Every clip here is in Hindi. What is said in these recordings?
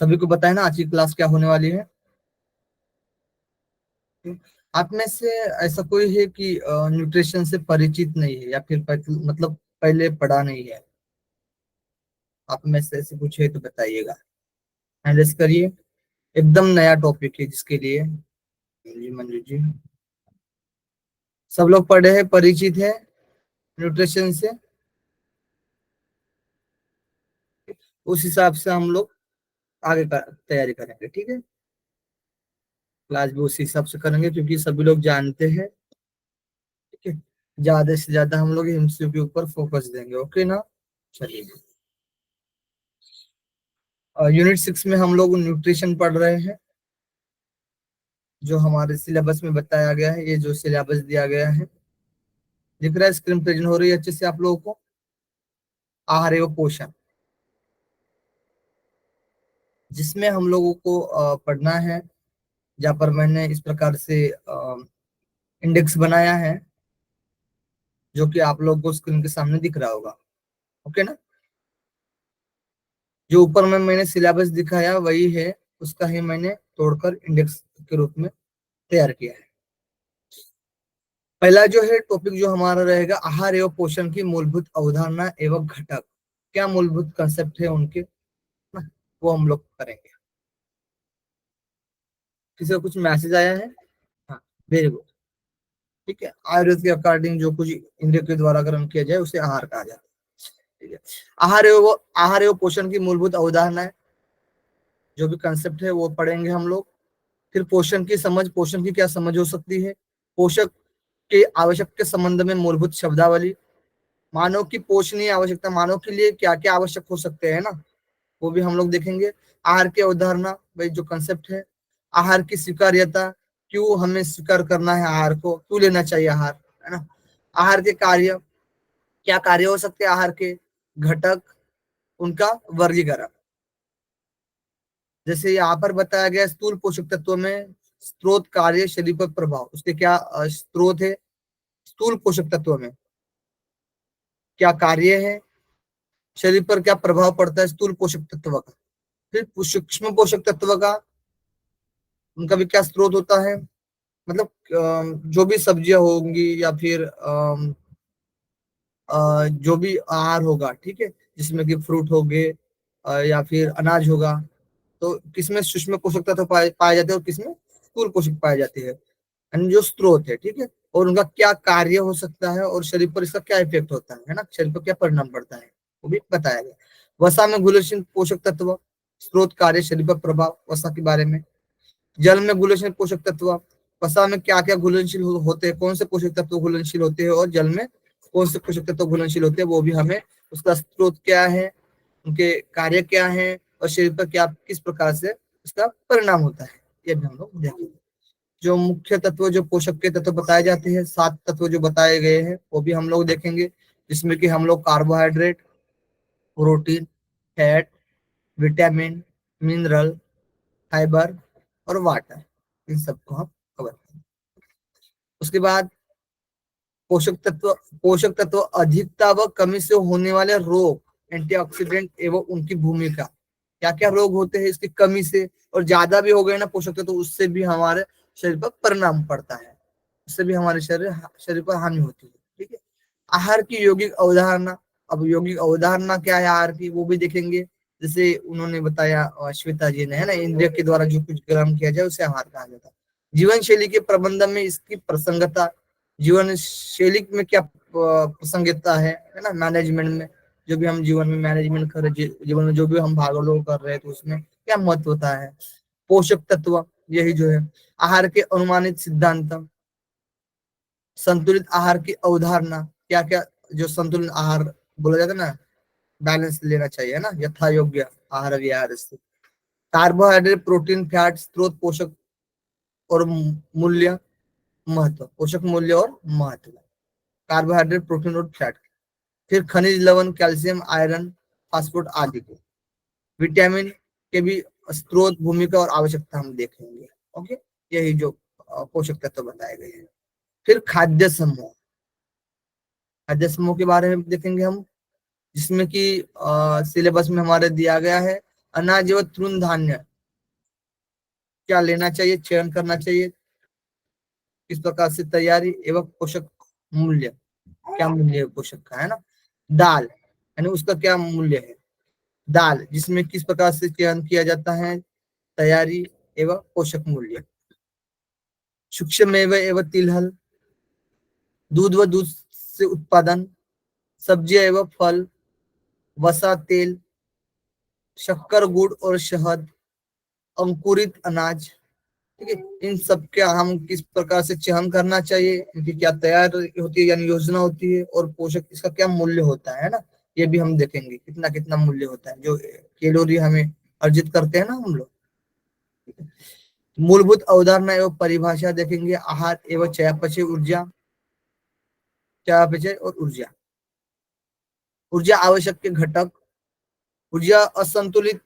सभी को पता है ना आज की क्लास क्या होने वाली है। आप में से ऐसा कोई है कि न्यूट्रिशन से परिचित नहीं है या फिर मतलब पहले पढ़ा नहीं है? आप में से ऐसे कुछ है तो बताइएगा, हैंडल्स करिए। एकदम नया टॉपिक है जिसके लिए। जी मंजू जी, सब लोग पढ़े हैं, परिचित है न्यूट्रिशन से। उस हिसाब से हम लोग आगे का तैयारी करेंगे, ठीक है। क्लास भी उसी हिसाब से करेंगे क्योंकि सभी लोग जानते हैं, ठीक है। ज्यादा से ज्यादा हम लोग एमसीक्यू के ऊपर फोकस देंगे, ओके ना। चलिए, यूनिट 6 में हम लोग न्यूट्रिशन पढ़ रहे हैं। जो हमारे सिलेबस में बताया गया है, ये जो सिलेबस दिया गया है दिख रहा है, स्क्रीन प्रेजेंट हो रही है अच्छे से आप लोगों को। आहार एवं पोषण, जिसमें हम लोगों को पढ़ना है। जहाँ पर मैंने इस प्रकार से इंडेक्स बनाया है, जो कि आप लोगों को स्क्रीन के सामने दिख रहा होगा, ओके ना। जो ऊपर में मैंने सिलेबस दिखाया वही है, उसका ही मैंने तोड़कर इंडेक्स के रूप में तैयार किया है। पहला जो है टॉपिक जो हमारा रहेगा, आहार एवं पोषण की मूलभूत अवधारणा एवं घटक। क्या मूलभूत कंसेप्ट है उनके ना, वो हम लोग करेंगे। किसी का कुछ मैसेज आया है? हाँ, वेरी गुड। ठीक है, आयुर्वेद के अकॉर्डिंग जो कुछ इंद्रियों के द्वारा ग्रहण किया जाए उसे आहार कहा जाता है, ठीक है। आहार एवं पोषण की मूलभूत अवधारणा है, जो भी कंसेप्ट है वो पढ़ेंगे हम लोग। फिर पोषण की समझ, पोषण की क्या समझ हो सकती है, पोषक के आवश्यक के संबंध में मूलभूत शब्दावली, मानव की पोषणीय आवश्यकता, मानव के लिए क्या क्या आवश्यक हो सकते हैं ना, वो भी हम लोग देखेंगे। आहार की अवधारणा, भाई जो कंसेप्ट है। आहार की स्वीकार्यता, क्यों हमें स्वीकार करना है आहार को, क्यों लेना चाहिए आहार, है ना। आहार के कार्य, क्या कार्य हो सकते हैं आहार के। घटक, उनका वर्गीकरण। जैसे यहाँ पर बताया गया स्थूल पोषक तत्वों में स्रोत, कार्य, शरीर पर प्रभाव, उसके क्या स्रोत है स्थूल पोषक तत्वों में, क्या कार्य है, शरीर पर क्या प्रभाव पड़ता है स्थूल पोषक तत्व का। फिर सूक्ष्म पोषक तत्व का, उनका भी क्या स्रोत होता है। मतलब जो भी सब्जियां होंगी या फिर जो भी आहार होगा, ठीक है, जिसमें कि फ्रूट हो गए या फिर अनाज होगा, तो किसमें सूक्ष्म पोषक तत्व पाए जाते हैं और किसमें स्थूल पोषक पाए जाते हैं, यानी जो स्रोत है, ठीक है। और उनका क्या कार्य हो सकता है और शरीर पर इसका क्या इफेक्ट होता है ना, शरीर पर क्या परिणाम पड़ता है, वो भी बताया गया। वसा में घुलनशील पोषक तत्व, स्रोत, कार्य, शरीर पर प्रभाव, वसा के बारे में। जल में घुलनशील पोषक तत्व, वसा में क्या क्या घुलनशील होते हैं, कौन से पोषक तत्व घुलनशील होते हैं, और जल में कौन से पोषक तत्व घुलनशील होते हैं, वो भी हमें, उसका स्रोत क्या है, उनके कार्य क्या है, और शरीर पर क्या किस प्रकार से उसका परिणाम होता है, ये भी हम लोग देखेंगे। जो मुख्य तत्व, जो पोषक के तत्व बताए जाते हैं, 7 तत्व जो बताए गए हैं वो भी हम लोग देखेंगे, जिसमें कि हम लोग carbohydrate, protein, fat, vitamin, mineral, fibre और वाटर, इन सबको हम कवर करेंगे। उसके बाद पोषक तत्व, पोषक तत्व अधिकता व कमी से होने वाले रोग, एंटीऑक्सीडेंट एवं उनकी भूमिका। क्या क्या रोग होते हैं इसकी कमी से, और ज्यादा भी हो गए ना पोषक तत्व, उससे भी हमारे शरीर पर परिणाम पड़ता है, उससे भी हमारे शरीर शरीर पर हानि होती है, ठीक है। आहार की यौगिक अवधारणा, अब यौगिक अवधारणा क्या है आहार की, वो भी देखेंगे। जैसे उन्होंने बताया श्वेता जी ने, है ना, इंद्रिय के द्वारा जो कुछ ग्रहण किया जाए उसे आहार कहा जाता है। जीवन शैली के प्रबंधन में इसकी प्रसंगता, जीवन शैली में क्या प्रसंगिता है ना, मैनेजमेंट में, जो भी हम जीवन में मैनेजमेंट कर रहे, जीवन में जो भी हम भाग दौड़ कर रहे हैं तो उसमें क्या महत्व होता है। पोषक तत्व, यही जो है। आहार के अनुमानित सिद्धांत, संतुलित आहार की अवधारणा, क्या क्या जो संतुलित आहार बोला जाता है ना, बैलेंस लेना चाहिए, है ना, यथा योग्य आहार विहार से। कार्बोहाइड्रेट, प्रोटीन, फैट, स्रोत, पोषक और मूल्य, महत्व, पोषक मूल्य और महत्व, कार्बोहाइड्रेट, प्रोटीन और फैट। फिर खनिज लवण, कैल्शियम, आयरन, फास्फोर आदि को। विटामिन के भी स्रोत, भूमिका और आवश्यकता हम देखेंगे, ओके। यही जो पोषक तत्व बताए गए हैं। फिर खाद्य समूह, खाद्य समूह के बारे में देखेंगे हम, जिसमें कि सिलेबस में हमारे दिया गया है अनाज एवं तृण धान्य क्या लेना चाहिए, चयन करना चाहिए, किस प्रकार से तैयारी एवं पोषक मूल्य, क्या मूल्य है पोषक का, है ना। दाल यानी उसका क्या मूल्य है, दाल जिसमें किस प्रकार से चयन किया जाता है, तैयारी एवं पोषक मूल्य। सूक्ष्म मेवे एवं तिलहल, दूध व दूध से उत्पादन, सब्जियां एवं फल, वसा, तेल, शक्कर, गुड़ और शहद, अंकुरित अनाज। ठीक है, इन सब का हम किस प्रकार से चयन करना चाहिए, इनकी क्या तैयार होती है यानी योजना होती है, और पोषक इसका क्या मूल्य होता है ना, ये भी हम देखेंगे कितना कितना मूल्य होता है जो कैलोरी हमें अर्जित करते हैं ना हम लोग। मूलभूत अवधारणा एवं परिभाषा देखेंगे, आहार एवं चयापचय, ऊर्जा, चयापचय और ऊर्जा, ऊर्जा आवश्यक के घटक, ऊर्जा असंतुलित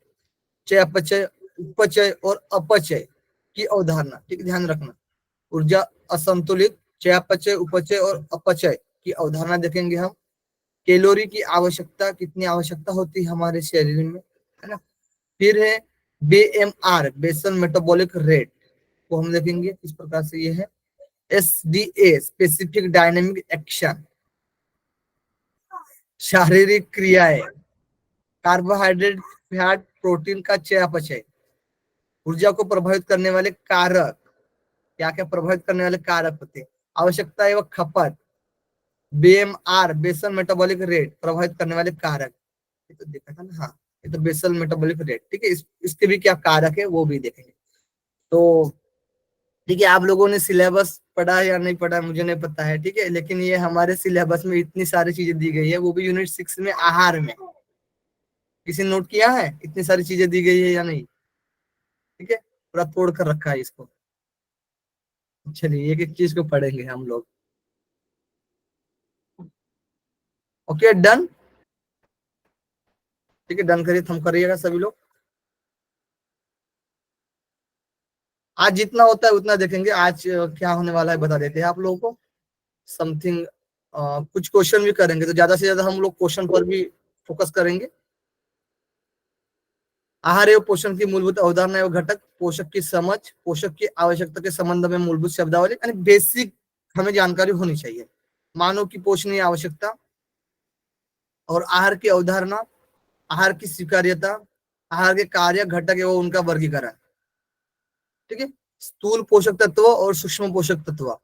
चयापचय, उपचय और अपचय की अवधारणा, ठीक ध्यान रखना। ऊर्जा असंतुलित, चयापचय, उपचय और अपचय की अवधारणा देखेंगे हम। कैलोरी की आवश्यकता, कितनी आवश्यकता होती है हमारे शरीर में, है ना। फिर है बीएमआर, बेसल मेटाबॉलिक रेट, को हम देखेंगे किस प्रकार से ये है। एसडीए, स्पेसिफिक डायनेमिक एक्शन, शारीरिक क्रियाएं, कार्बोहाइड्रेट, फैट, प्रोटीन का चयापचय, ऊर्जा को प्रभावित करने वाले कारक, क्या क्या प्रभावित करने वाले कारक होते हैं, आवश्यकता एवं खपत, बीएमआर, बेसल मेटाबॉलिक रेट, प्रभावित करने वाले कारक, ये तो देखा था ना, हाँ ये तो बेसल मेटाबॉलिक रेट, ठीक है। इसके भी क्या कारक है वो भी देखेंगे। तो ठीक है, आप लोगों ने सिलेबस पढ़ा है या नहीं पढ़ा मुझे नहीं पता है, ठीक है, लेकिन ये हमारे सिलेबस में इतनी सारी चीजें दी गई है, वो भी यूनिट 6 में आहार में। किसी ने नोट किया है इतनी सारी चीजें दी गई है या नहीं, ठीक है, पूरा तोड़ कर रखा है इसको। चलिए एक एक चीज को पढ़ेंगे हम लोग। ओके डन, ठीक है डन करिए, थम करिएगा सभी लोग। आज जितना होता है उतना देखेंगे, आज क्या होने वाला है बता देते हैं आप लोगों को। समथिंग कुछ क्वेश्चन भी करेंगे, तो ज्यादा से ज्यादा हम लोग क्वेश्चन पर भी फोकस करेंगे। आहार एवं पोषण की मूलभूत अवधारणा एवं घटक, पोषक की समझ, पोषक की आवश्यकता के संबंध में मूलभूत शब्दावली, यानी बेसिक हमें जानकारी होनी चाहिए। मानव की पोषणीय आवश्यकता और आहार की अवधारणा, आहार की स्वीकार्यता, आहार के कार्य, घटक एवं उनका वर्गीकरण, ठीक है। स्थूल पोषक तत्व और सूक्ष्म पोषक तत्व,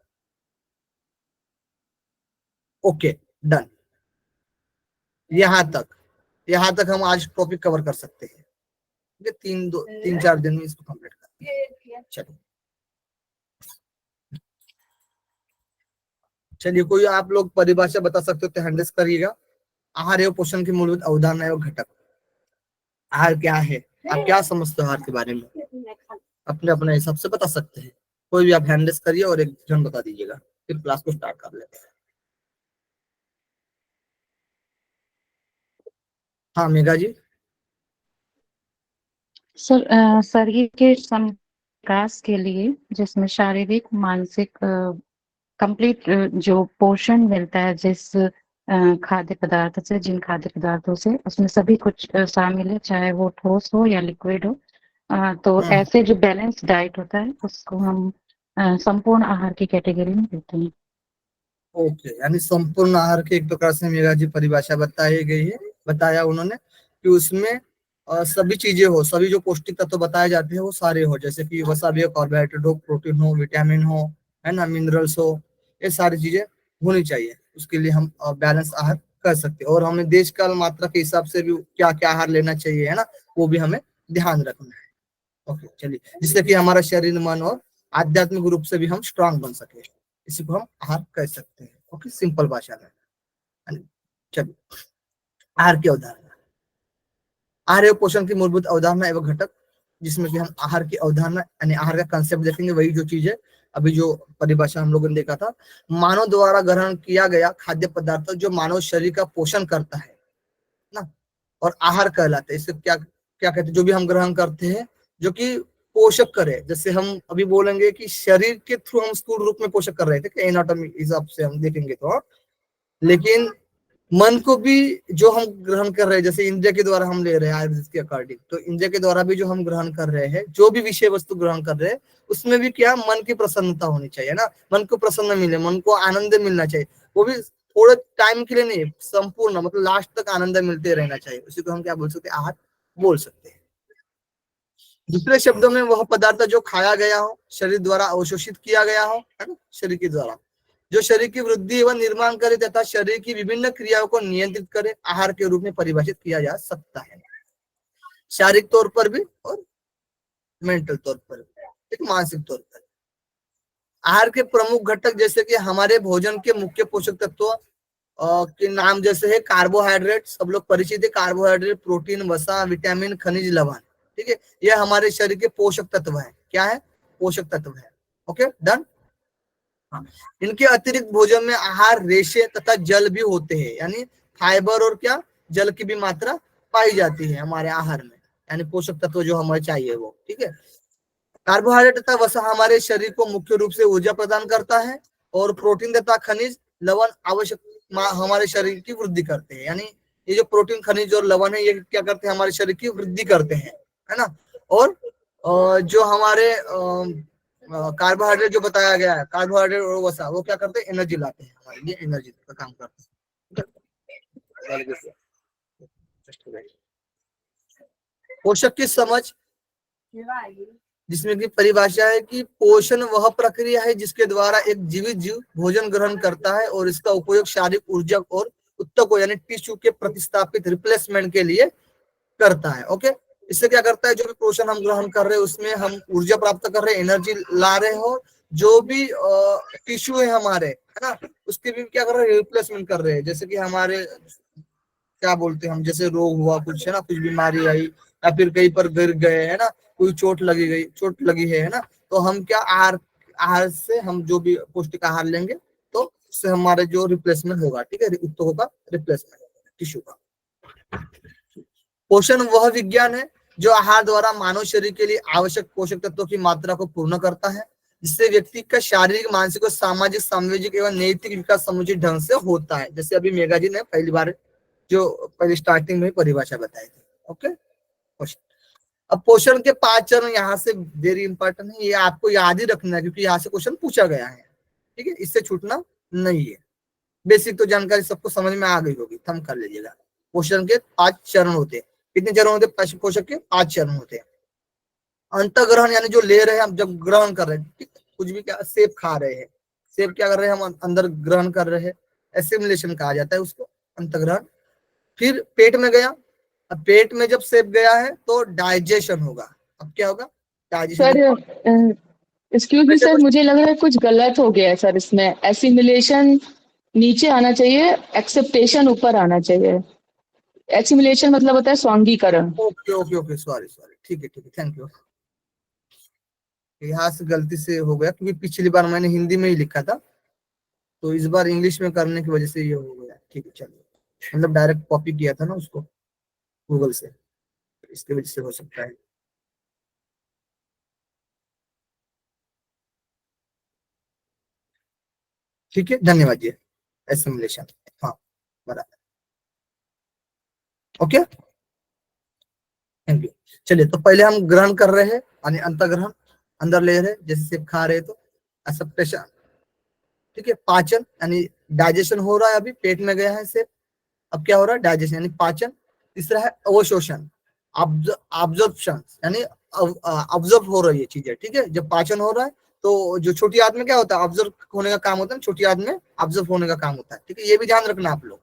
ओके डन। यहाँ तक हम आज टॉपिक कवर कर सकते हैं, ठीक है। 3-4 दिन में इसको कंप्लीट कर, चलिए। चलिए कोई आप लोग परिभाषा बता सकते हो तो हैंडल्स करिएगा। आहार एवं पोषण की मूलभूत अवधारणा एवं घटक, आहार क्या है, आप क्या समझते हो आहार के बारे में, अपने अपने हिसाब से बता सकते हैं। कोई भी आप हैंडल्स करिए और एक जन बता दीजिएगा, फिर क्लास को स्टार्ट कर लेते हैं। हाँ मेघा जी। सर शरीर के विकास के लिए जिसमें शारीरिक मानसिक कंप्लीट जो पोषण मिलता है, जिस खाद्य पदार्थ से, जिन खाद्य पदार्थों से, उसमें सभी कुछ शामिल है, चाहे वो ठोस हो या लिक्विड हो। तो ऐसे जो बैलेंस डाइट होता है उसको हम संपूर्ण आहार की कैटेगरी में देते हैं। ओके, यानी संपूर्ण आहार की एक प्रकार से मेघा जी परिभाषा बताई गई है, बताया उन्होंने कि उसमें सभी चीजें हो, सभी जो पौष्टिक तत्व बताए जाते हैं वो सारे हो, जैसे कि वसा भी हो, कार्बोहाइड्रेट हो, प्रोटीन हो, विटामिन हो, है ना, मिनरल्स हो, ये सारी चीजें होनी चाहिए। उसके लिए हम बैलेंस आहार कर सकते हैं, और हमें देश काल मात्रा के हिसाब से भी क्या क्या आहार लेना चाहिए, है ना, वो भी हमें ध्यान रखना है। ओके चलिए, जिससे कि हमारा शरीर, मन और आध्यात्मिक रूप से भी हम स्ट्रांग बन सके, इसी को हम आहार कह सकते हैं। ओके, सिंपल भाषा में। चलिए, आहार की अवधारणा, आहार एवं पोषण की मूलभूत अवधारणा एवं घटक, जिसमें कि हम आहार की अवधारणा यानी आहार का कंसेप्ट देखेंगे, वही जो चीज है अभी जो परिभाषा हम लोगों ने देखा था। मानव द्वारा ग्रहण किया गया खाद्य पदार्थ जो मानव शरीर का पोषण करता है ना, और आहार कहलाता है। इससे क्या क्या कहते हैं, जो भी हम ग्रहण करते हैं जो कि पोषक करे, जैसे हम अभी बोलेंगे कि शरीर के थ्रू हम स्थूल रूप में पोषक कर रहे थे, एनाटॉमी हिसाब से हम देखेंगे तो, लेकिन मन को भी जो हम ग्रहण कर रहे हैं, जैसे इंद्रिय के द्वारा हम ले रहे हैं आयुर्वेद के अकॉर्डिंग, तो इंद्रिय के द्वारा भी जो हम ग्रहण कर रहे हैं, जो भी विषय वस्तु ग्रहण कर रहे हैं, उसमें भी क्या मन की प्रसन्नता होनी चाहिए ना, मन को प्रसन्न मिले, मन को आनंद मिलना चाहिए, वो भी थोड़े टाइम के लिए नहीं, संपूर्ण मतलब लास्ट तक आनंद मिलते रहना चाहिए, उसी को हम क्या बोल सकते हैं, आहार बोल सकते हैं। दूसरे शब्दों में वह पदार्थ जो खाया गया हो, शरीर द्वारा अवशोषित किया गया हो, है ना, शरीर के द्वारा, जो शरीर की वृद्धि एवं निर्माण करे तथा शरीर की विभिन्न क्रियाओं को नियंत्रित करे, आहार के रूप में परिभाषित किया जा सकता है, शारीरिक तौर पर भी और मेंटल तौर पर भी, एक मानसिक तौर पर। आहार के प्रमुख घटक जैसे कि हमारे भोजन के मुख्य पोषक तत्वों के नाम जैसे है कार्बोहाइड्रेट, सब लोग परिचित है, कार्बोहाइड्रेट, प्रोटीन, वसा, विटामिन, खनिज, लवण, ठीक है, यह हमारे शरीर के पोषक तत्व है। क्या है? पोषक तत्व है। Okay, done. हाँ। इनके अतिरिक्त भोजन में आहार, रेशे तथा जल भी होते हैं, यानी फाइबर और क्या, जल की भी मात्रा पाई जाती है हमारे आहार में, यानी पोषक तत्व जो हमें चाहिए वो, ठीक है। कार्बोहाइड्रेट तथा वसा हमारे शरीर को मुख्य रूप से ऊर्जा प्रदान करता है, और प्रोटीन तथा खनिज, लवण आवश्यक हमारे शरीर की वृद्धि करते हैं, यानी ये जो प्रोटीन, खनिज और लवण है, ये क्या करते हैं, हमारे शरीर की वृद्धि करते हैं, है ना। और जो हमारे कार्बोहाइड्रेट जो बताया गया है, कार्बोहाइड्रेट और वसा, वो क्या करते हैं, एनर्जी लाते हैं, हमारे लिए एनर्जी का काम करते हैं। पोषक की समझ, जिसमें की परिभाषा है कि पोषण वह प्रक्रिया है जिसके द्वारा एक जीवित जीव भोजन ग्रहण करता है और इसका उपयोग शारीरिक ऊर्जा और उत्तकों यानी टिश्यू के प्रतिस्थापित रिप्लेसमेंट के लिए करता है। ओके, इससे क्या करता है, जो भी पोषण हम ग्रहण कर रहे हैं उसमें हम ऊर्जा प्राप्त कर रहे हैं, एनर्जी ला रहे हो, जो भी टिश्यू है हमारे, है ना, उसके भी क्या कर रहे हैं, रिप्लेसमेंट कर रहे हैं, जैसे कि हमारे क्या बोलते हैं हम, जैसे रोग हुआ कुछ, है ना, कुछ बीमारी आई, या फिर कहीं पर गिर गए, है ना, कोई चोट लगी है ना, तो हम क्या, आहार आहार से हम जो भी पौष्टिक आहार लेंगे, तो उससे हमारे जो रिप्लेसमेंट होगा, ठीक है, उत्तकों का रिप्लेसमेंट, टिश्यू का। पोषण वह विज्ञान है जो आहार द्वारा मानव शरीर के लिए आवश्यक पोषक तत्वों की मात्रा को पूर्ण करता है, जिससे व्यक्ति का शारीरिक, मानसिक और सामाजिक, सामाजिक एवं नैतिक विकास समुचित ढंग से होता है, जैसे अभी मेगा जी ने पहली बार जो पहले स्टार्टिंग में परिभाषा बताई थी। ओके, पोषण। अब पोषण के 5 चरण यहाँ से वेरी इंपॉर्टेंट है, ये आपको याद ही रखना है, क्योंकि यहाँ से क्वेश्चन पूछा गया है, ठीक है, इससे छूटना नहीं है। बेसिक तो जानकारी सबको समझ में आ गई होगी, थम कर लीजिएगा। पोषण के 5 चरण होते हैं। कितने चरण होते हैं? पोषक के 5 चरण होते हैं। अंतग्रहण यानी जो ले रहे हैं हम, जब ग्रहण कर रहे हैं, ठीक, कुछ भी, क्या सेब खा रहे हैं, सेब क्या कर रहे हैं हम, अंदर ग्रहण कर रहे हैं, एसिमिलेशन कहा जाता है उसको, अंतग्रहण। फिर पेट में गया, अब पेट में जब सेब गया है तो डाइजेशन होगा। अब क्या होगा? Digestion. Sir excuse me sir, मुझे लग रहा है कुछ गलत हो गया है सर, इसमें एसिमिलेशन नीचे आना चाहिए, एक्सेप्टेशन ऊपर आना चाहिए। एसिमिलेशन मतलब होता है स्वांगीकरण। Okay okay okay, sorry sorry, ठीक है, थैंक यू। यहाँ से गलती से हो गया, क्योंकि पिछली बार मैंने हिंदी में ही लिखा था, तो इस बार इंग्लिश में करने की वजह से ये हो गया। ठीक है, चलिए, मतलब डायरेक्ट कॉपी किया था ना उसको गूगल से, इसकी वजह से हो सकता है। ठीक है, धन्यवाद जी। एसिमिलेशन, हाँ, बराबर। Okay, thank you. चलिए, तो पहले हम ग्रहण कर रहे हैं, यानी अंतग्रहण, अंदर ले रहे हैं, जैसे सेब खा रहे हैं तो एक्सेप्टेशन, ठीक है, पाचन यानी डाइजेशन हो रहा है, अभी पेट में गया है सेब, अब क्या हो रहा है, डाइजेशन यानी पाचन। तीसरा है अवशोषण, ऑब्जॉर्प्शन यानी ऑब्जर्व हो रही है चीजें, ठीक है, जब पाचन हो रहा है तो जो छोटी आंत में क्या होता है, ऑब्जर्व होने का काम होता है, छोटी आंत में ऑब्जर्व होने का काम होता है, ठीक है, ये भी ध्यान रखना आप लोग।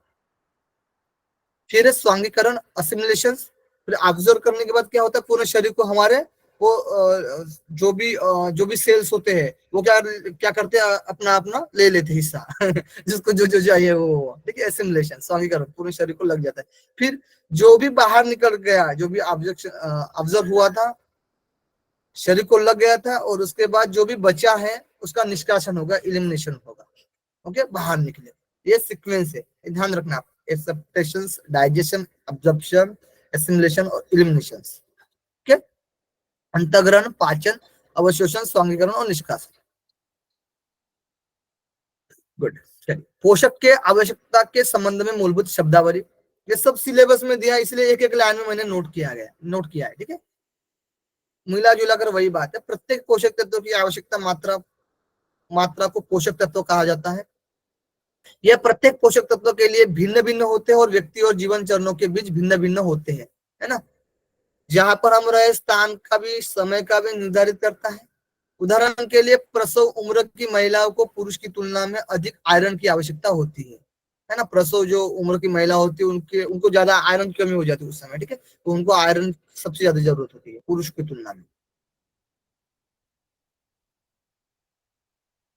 फिर स्वांगीकरण, असिमिलेशन, फिर ऑब्जर्व करने के बाद क्या होता है, पूरे शरीर को हमारे वो जो भी सेल्स होते हैं वो क्या क्या करते हैं, अपना अपना ले लेते हैं हिस्सा जिसको जो जो चाहिए वो, ठीक है, एसिमिलेशन, स्वांगीकरण, पूरे शरीर को लग जाता है। फिर जो भी बाहर निकल गया, जो भी ऑब्जर्व हुआ था, शरीर को लग गया था, और उसके बाद जो भी बचा है उसका निष्कासन होगा, इलिमिनेशन होगा। ओके, बाहर निकले, ये सीक्वेंस है, ध्यान रखना आप। एक्सेप्टेशन, डाइजेशन, अब्जॉर्प्शन, एसिमिलेशन और इलिमिनेशन। ठीक है, अंतग्रहण, पाचन, अवशोषण, स्वांगीकरण और निष्कासन। गुड। पोषक के आवश्यकता के संबंध में मूलभूत शब्दावली, ये सब सिलेबस में दिया, इसलिए एक एक लाइन में मैंने नोट किया है, ठीक है। मिला जुला कर वही बात है, प्रत्येक पोषक तत्व की आवश्यकता मात्रा को पोषक तत्व कहा जाता है। यह प्रत्येक पोषक तत्व के लिए भिन्न भिन्न होते हैं और व्यक्ति और जीवन चरणों के बीच भिन्न भिन्न होते हैं, है ना। जहां पर हम रहे स्थान का भी समय का भी निर्धारित करता है। उदाहरण के लिए प्रसव उम्र की महिलाओं को पुरुष की तुलना में अधिक आयरन की आवश्यकता होती है ना। प्रसव जो उम्र की महिला होती है उनको ज्यादा आयरन की कमी हो जाती है उस समय, ठीक है। तो उनको आयरन सबसे ज्यादा जरूरत होती है पुरुष की तुलना में।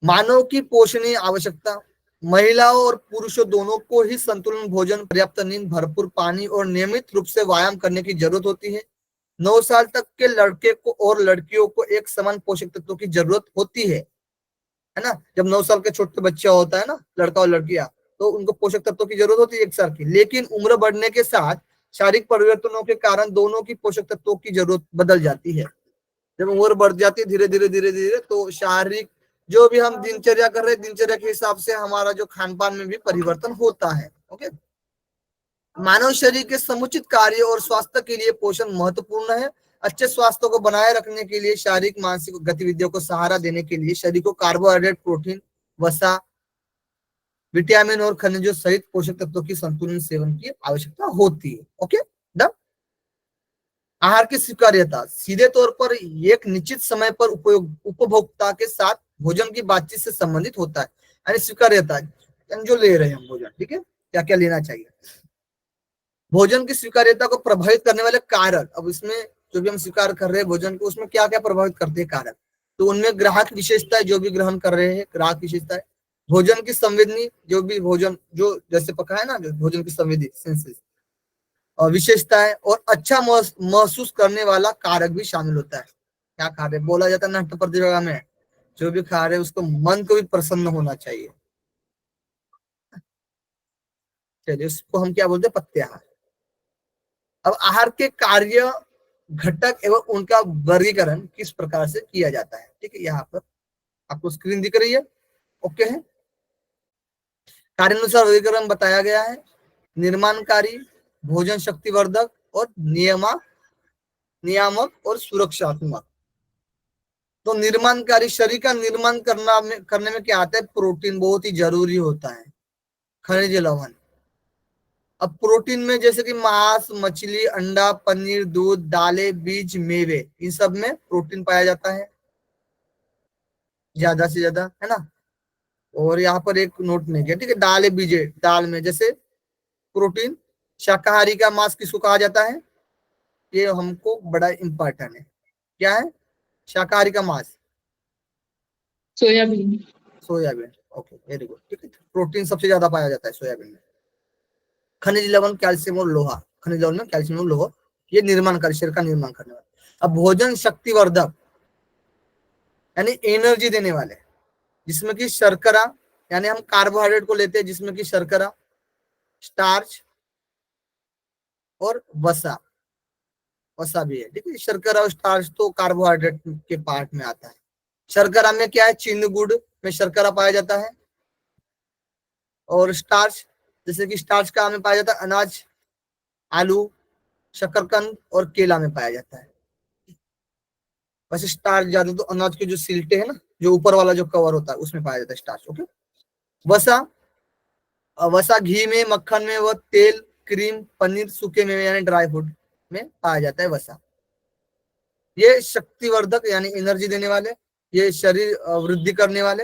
मानव की पोषणीय आवश्यकता, महिलाओं और पुरुषों दोनों को ही संतुलन भोजन, पर्याप्त नींद, भरपूर पानी और नियमित रूप से व्यायाम करने की जरूरत होती है। 9 साल तक के लड़के को और लड़कियों को एक समान पोषक तत्वों की जरूरत होती है ना। जब 9 साल के छोटे बच्चा होता है ना, लड़का और लड़कियां, तो उनको पोषक तत्वों की जरूरत होती है 1 साल की। लेकिन उम्र बढ़ने के साथ शारीरिक परिवर्तनों के कारण दोनों की पोषक तत्वों की जरूरत बदल जाती है। जब उम्र बढ़ जाती है धीरे धीरे तो शारीरिक जो भी हम दिनचर्या कर रहे हैं, दिनचर्या के हिसाब से हमारा जो खान पान में भी परिवर्तन होता है। ओके, मानव शरीर के समुचित कार्य और स्वास्थ्य के लिए पोषण महत्वपूर्ण है। अच्छे स्वास्थ्य को बनाए रखने के लिए शारीरिक मानसिक गतिविधियों को सहारा देने के लिए शरीर को कार्बोहाइड्रेट, प्रोटीन, वसा, विटामिन और खनिजों सहित पोषक तत्वों की संतुलित सेवन की आवश्यकता होती है। Okay, done. आहार की स्वीकार्यता, सीधे तौर पर एक निश्चित समय पर उपभोक्ता के साथ भोजन की बातचीत से संबंधित होता है। यानी स्वीकार्यता जो ले रहे हैं हम भोजन, ठीक है, क्या क्या लेना चाहिए। भोजन की स्वीकार्यता को प्रभावित करने वाले कारक, अब इसमें जो भी हम स्वीकार कर रहे हैं भोजन को, उसमें क्या क्या प्रभावित करते हैं कारक। तो उनमें ग्राहक विशेषताएं, जो भी ग्रहण कर रहे हैं ग्राहक विशेषताएं, भोजन की संवेदनी, जो भी भोजन जो जैसे पका है ना, जो भोजन की संवेदी सेंसेस और विशेषताएं, और अच्छा महसूस करने वाला कारक भी शामिल होता है। क्या खा रहे, बोला जाता है नाट्य प्रतियोगिता में, जो भी खा रहे उसको मन को भी प्रसन्न होना चाहिए। चलिए, उसको हम क्या बोलते हैं, पथ्याहार। अब आहार के कार्य, घटक एवं उनका वर्गीकरण किस प्रकार से किया जाता है, ठीक है। यहाँ पर आपको स्क्रीन दिख रही है, ओके है। कार्यानुसार वर्गीकरण बताया गया है। निर्माणकारी, भोजन शक्तिवर्धक और नियामक और सुरक्षात्मक। तो निर्माणकारी, शरीर का निर्माण करने में क्या आता है, प्रोटीन बहुत ही जरूरी होता है, खनिज लवण। अब प्रोटीन में जैसे कि मांस, मछली, अंडा, पनीर, दूध, दालें, बीज, मेवे, इन सब में प्रोटीन पाया जाता है ज्यादा से ज्यादा, है ना। और यहाँ पर एक नोट नहीं किया, ठीक है। दालें, बीजे, दाल में जैसे प्रोटीन। शाकाहारी का मांस किसको कहा जाता है, ये हमको बड़ा इंपॉर्टेंट है। क्या है, शाकाहारी का मांस, soybean. Soybean. Okay, very good, ठीक है। प्रोटीन सबसे ज्यादा पाया जाता है सोयाबीन में। खनिज लवण, कैल्शियम और लोहा, खनिज लवण में कैल्शियम और लोहा, ये निर्माणकारी, शरीर का निर्माण करने वाले। अब भोजन शक्तिवर्धक, यानी एनर्जी देने वाले, जिसमें कि शर्करा, यानी हम कार्बोहाइड्रेट को लेते हैं, जिसमें कि शर्करा, स्टार्च और वसा भी है, ठीक है। शर्करा और स्टार्च तो कार्बोहाइड्रेट के पार्ट में आता है। शर्करा में क्या है, चीनी गुड़ में शर्करा पाया जाता है। और स्टार्च, जैसे कि स्टार्च का हमें पाया जाता है अनाज, आलू, शकरकंद और केला में पाया जाता है। वैसे स्टार्च ज्यादा तो अनाज के जो सिल्टे है ना, जो ऊपर वाला जो कवर होता है, उसमें पाया जाता है स्टार्च। ओके, वसा, वसा घी में, मक्खन में, व तेल, क्रीम, पनीर, सूखे मेवे यानी ड्राई फ्रूट में पाया जाता है वसा। ये शक्तिवर्धक यानी एनर्जी देने वाले, ये शरीर वृद्धि करने वाले।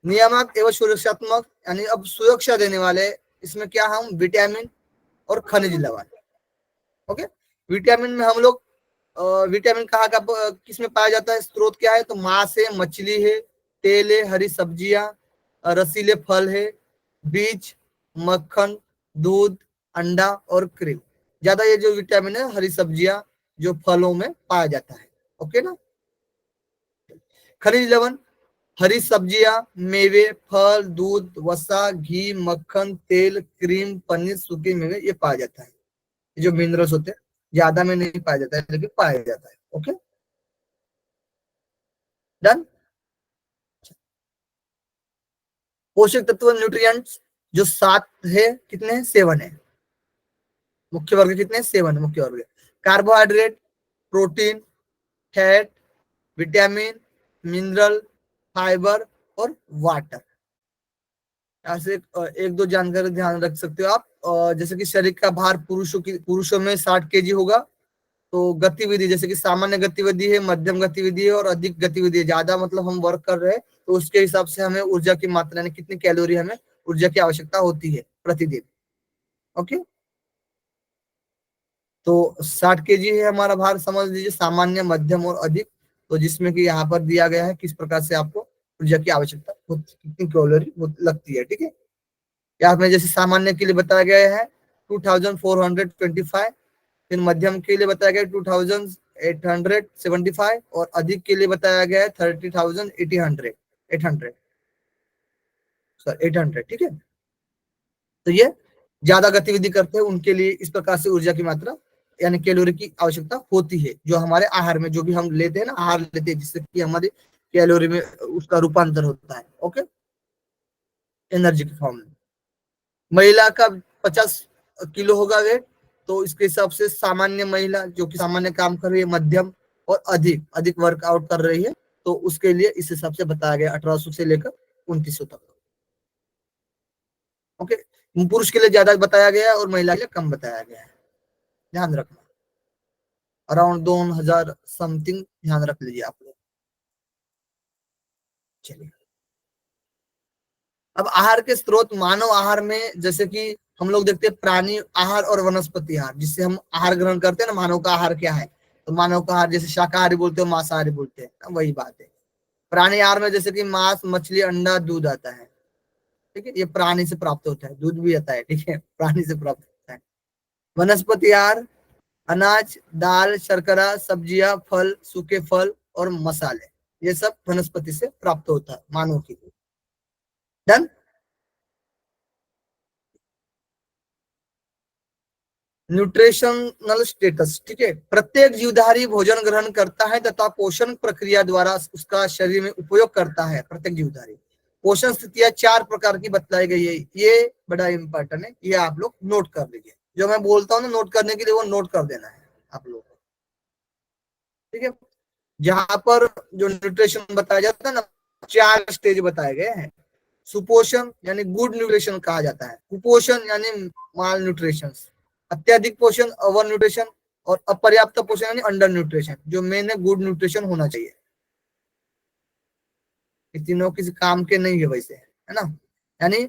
नियामक एवं सुरक्षात्मक, यानी अब सुरक्षा देने वाले, इसमें क्या हम विटामिन और खनिज लवण। ओके, विटामिन में हम लोग विटामिन कहाँ का किस में पाया जाता है, स्रोत क्या है, तो मांस है, मछली है, तेल है, हरी सब्जियां, रसीले फल है, बीज, मक्खन, दूध, अंडा और क्रीम। ज्यादा ये जो विटामिन है हरी सब्जियां जो फलों में पाया जाता है। ओके ना। खनिज लवण, हरी सब्जियां, मेवे, फल, दूध, वसा, घी, मक्खन, तेल, क्रीम, पनीर, सूखे मेवे, ये पाया जाता है। ये जो मिनरल्स होते हैं ज्यादा में नहीं पाया जाता है, लेकिन पाया जाता है। Okay, done. पोषक तत्व न्यूट्रिएंट्स जो 7 है, कितने हैं? 7 है। मुख्य वर्ग कितने हैं? 7 मुख्य वर्ग। Carbohydrate, protein, fat, vitamin, mineral, fibre और वाटर। ऐसे एक दो जानकारी ध्यान रख सकते हो आप। जैसे कि शरीर का भार पुरुषों में 60 केजी होगा। तो गतिविधि जैसे कि सामान्य गतिविधि है, मध्यम गतिविधि है और अधिक गतिविधि है, ज्यादा मतलब हम वर्क कर रहे हैं, तो उसके हिसाब से हमें ऊर्जा की मात्रा यानी कितनी कैलोरी हमें ऊर्जा की आवश्यकता होती है प्रतिदिन। ओके, तो 60 केजी है हमारा भार, समझ लीजिए, सामान्य, मध्यम और अधिक। तो जिसमें कि यहाँ पर दिया गया है किस प्रकार से आपको ऊर्जा की आवश्यकता कितनी कैलोरी लगती है। ठीक है, यहाँ में जैसे सामान्य के लिए बताया गया है 2425, फिर मध्यम के लिए बताया गया 2875 और अधिक के लिए बताया गया है 800। ठीक है, तो ये ज्यादा गतिविधि करते हैं उनके लिए इस प्रकार से ऊर्जा की मात्रा यानी कैलोरी की आवश्यकता होती है, जो हमारे आहार में जो भी हम लेते हैं ना, आहार लेते हैं जिससे कि हमारे कैलोरी में उसका रूपांतर होता है। ओके, एनर्जी के फॉर्म में। महिला का 50 किलो होगा वेट, तो इसके हिसाब से सामान्य महिला जो कि सामान्य काम कर रही है, मध्यम और अधिक अधिक वर्कआउट कर रही है, तो उसके लिए इस हिसाब से बताया गया 1800 से लेकर 2900 तक। ओके, पुरुष के लिए ज्यादा बताया गया और महिला के लिए कम बताया गया है, ध्यान रखना। अराउंड 2000 समथिंग ध्यान रख लीजिए आप लोग। चलिए, अब आहार के स्रोत मानव आहार में जैसे कि हम लोग देखते हैं प्राणी आहार और वनस्पति आहार, जिससे हम आहार ग्रहण करते हैं ना। मानव का आहार क्या है? तो मानव का आहार जैसे शाकाहारी बोलते हो, मांसाहारी बोलते हैं, वही बात है। प्राणी आहार में जैसे कि मांस, मछली, अंडा, दूध आता है। ठीक है, ये प्राणी से प्राप्त होता है, दूध भी आता है। ठीक है, प्राणी से प्राप्त होता है। वनस्पति आहार अनाज, दाल, शर्करा, सब्जियां, फल, सूखे फल और मसाले, ये सब वनस्पति से प्राप्त होता है मानव के लिए। डन। न्यूट्रिशनल स्टेटस, ठीक है, प्रत्येक जीवधारी भोजन ग्रहण करता है तथा पोषण प्रक्रिया द्वारा उसका शरीर में उपयोग करता है। प्रत्येक जीवधारी पोषण स्थितियां 4 प्रकार की बतलाई गई है, ये बड़ा इंपॉर्टेंट है, ये आप लोग नोट कर लीजिए। जो मैं बोलता हूँ ना नोट करने के लिए, वो नोट कर देना है आप लोग को। ठीक है, जहां पर जो न्यूट्रिशन बताया जाता है ना, 4 स्टेज बताए गए हैं। सुपोषण यानी गुड न्यूट्रिशन कहा जाता है, कुपोषण यानी माल न्यूट्रिशन, अत्यधिक पोषण ओवर न्यूट्रिशन, और अपर्याप्त पोषण यानी अंडर न्यूट्रिशन। जो मेन है गुड न्यूट्रिशन होना चाहिए। ये तीनों किसी काम के नहीं है वैसे, है ना। यानी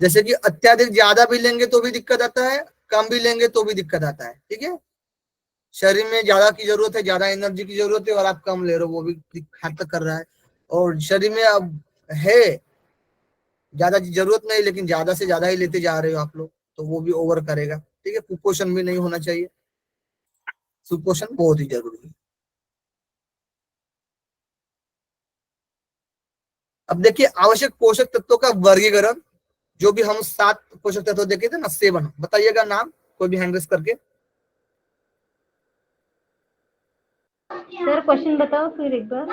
जैसे कि अत्याधिक ज्यादा भी लेंगे तो भी दिक्कत आता है, कम भी लेंगे तो भी दिक्कत आता है। ठीक है, शरीर में ज्यादा की जरूरत है, ज्यादा एनर्जी की जरूरत है और आप कम ले रहे हो, वो भी घातक कर रहा है। और शरीर में अब है ज्यादा जरूरत नहीं, लेकिन ज्यादा से ज्यादा ही लेते जा रहे हो आप लोग, तो वो भी ओवर करेगा। ठीक है, कुपोषण भी नहीं होना चाहिए, सुपोषण बहुत ही जरूरी है। अब देखिए आवश्यक पोषक तत्वों का वर्गीकरण, जो भी हम 7 पोषक तत्व देखे थे ना, 7, बताइएगा नाम, कोई भी हैंड रेस करके। सर क्वेश्चन बताओ फिर एक बार।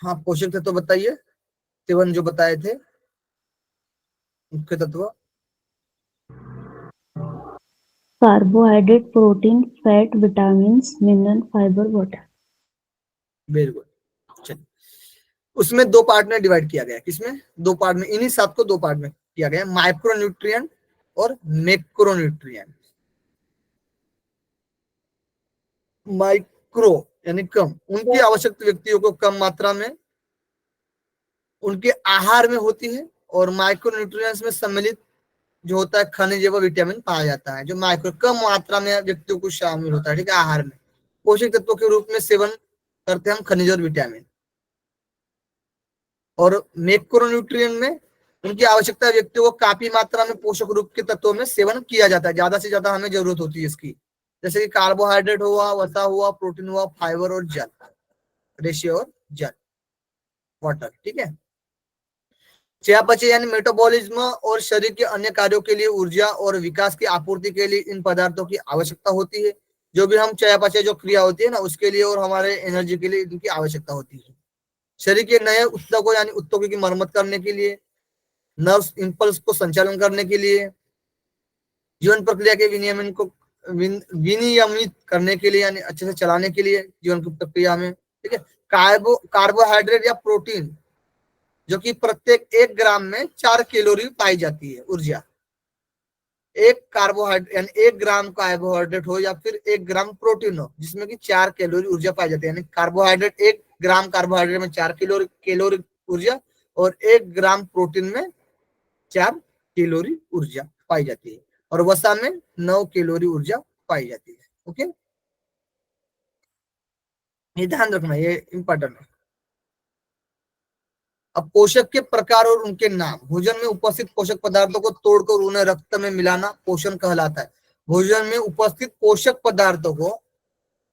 हाँ, पोषक तत्व बताइए, 7 जो बताए थे मुख्य तत्व। Carbohydrate, protein, fat, vitamin, mineral, fibre, water. Very good. चलिए, उसमें 2 पार्ट में डिवाइड किया गया। किसमें? 2 पार्ट में, इन्हीं 7 को 2 पार्ट में किया गया, माइक्रोन्यूट्रिएंट और मैक्रोन्यूट्रिएंट। माइक्रो यानी कम, उनकी आवश्यकता व्यक्तियों को कम मात्रा में उनके आहार में होती है, और माइक्रोन्यूट्रिएंट्स में सम्मिलित जो होता है खनिज व विटामिन पाया जाता है, जो माइक्रो कम मात्रा में व्यक्तियों को शामिल होता है। ठीक है, आहार में पोषक तत्वों के रूप में सेवन करते हैं हम खनिज और विटामिन। और मैक्रोन्यूट्रिएंट में उनकी आवश्यकता व्यक्तियों को काफी मात्रा में पोषक रूप के तत्वों में सेवन किया जाता है, ज्यादा से ज्यादा हमें जरूरत होती है इसकी। जैसे कि कार्बोहाइड्रेट हुआ, वसा हुआ, प्रोटीन हुआ, फाइबर और जल, रेशियो और जल, वाटर। ठीक है, चयापचय यानी मेटाबॉलिज्म और शरीर के अन्य कार्यों के लिए ऊर्जा और विकास की आपूर्ति के लिए इन पदार्थों की आवश्यकता होती है। जो भी हम चयापचय जो क्रिया होती है ना, उसके लिए और हमारे एनर्जी के लिए इनकी आवश्यकता होती है। शरीर के नए ऊतकों यानी ऊतकों की मरम्मत करने के लिए, नर्व्स इंपल्स को संचालन करने के लिए, जीवन प्रक्रिया के विनियमन को विनियमित करने के लिए यानी अच्छे से चलाने के लिए जीवन की प्रक्रिया में, ठीक है। कार्बोहाइड्रेट या प्रोटीन जो कि प्रत्येक 1 ग्राम में 4 कैलोरी पाई जाती है ऊर्जा। एक कार्बोहाइड्रेट यानी 1 ग्राम कार्बोहाइड्रेट हो या फिर 1 ग्राम प्रोटीन हो जिसमें कि 4 कैलोरी ऊर्जा पाई जाती है, यानी कार्बोहाइड्रेट 1 ग्राम कार्बोहाइड्रेट में 4 कैलोरी ऊर्जा और 1 ग्राम प्रोटीन में 4 कैलोरी ऊर्जा पाई जाती है, और वसा में 9 कैलोरी ऊर्जा पाई जाती है। ओके, ये ध्यान रखना, ये इंपॉर्टेंट है। अब पोषक के प्रकार और उनके नाम। भोजन में उपस्थित पोषक पदार्थों को तोड़कर उन्हें रक्त में मिलाना पोषण कहलाता है। भोजन में उपस्थित पोषक पदार्थों को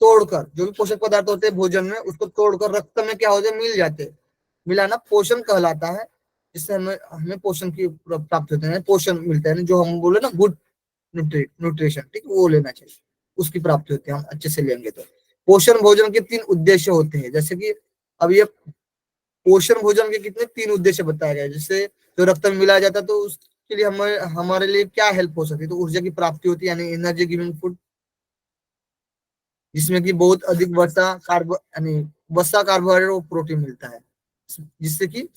तोड़कर, जो भी पोषक पदार्थ होते हैं भोजन में, उसको तोड़कर रक्त में क्या होते, मिल जाते, मिलाना पोषण कहलाता है। जिससे हमें हमें पोषण की प्राप्त होते हैं, पोषण मिलता है, जो हम बोले ना गुड न्यूट्रिशन, ठीक है, वो लेना चाहिए, उसकी प्राप्ति होती है, हम अच्छे से लेंगे तो। पोषण भोजन के 3 उद्देश्य होते हैं, जैसे कि अब ये पोषण भोजन के कितने 3 उद्देश्य बताए गए। जैसे जो रक्त में मिलाया जाता है तो उसके लिए हमारे लिए क्या हेल्प हो सकती है, तो ऊर्जा की प्राप्ति होती है, यानी एनर्जी गिविंग फूड, जिसमें कि बहुत अधिक वसा कार्बोहाइड्रेट और प्रोटीन मिलता है, जिससे कि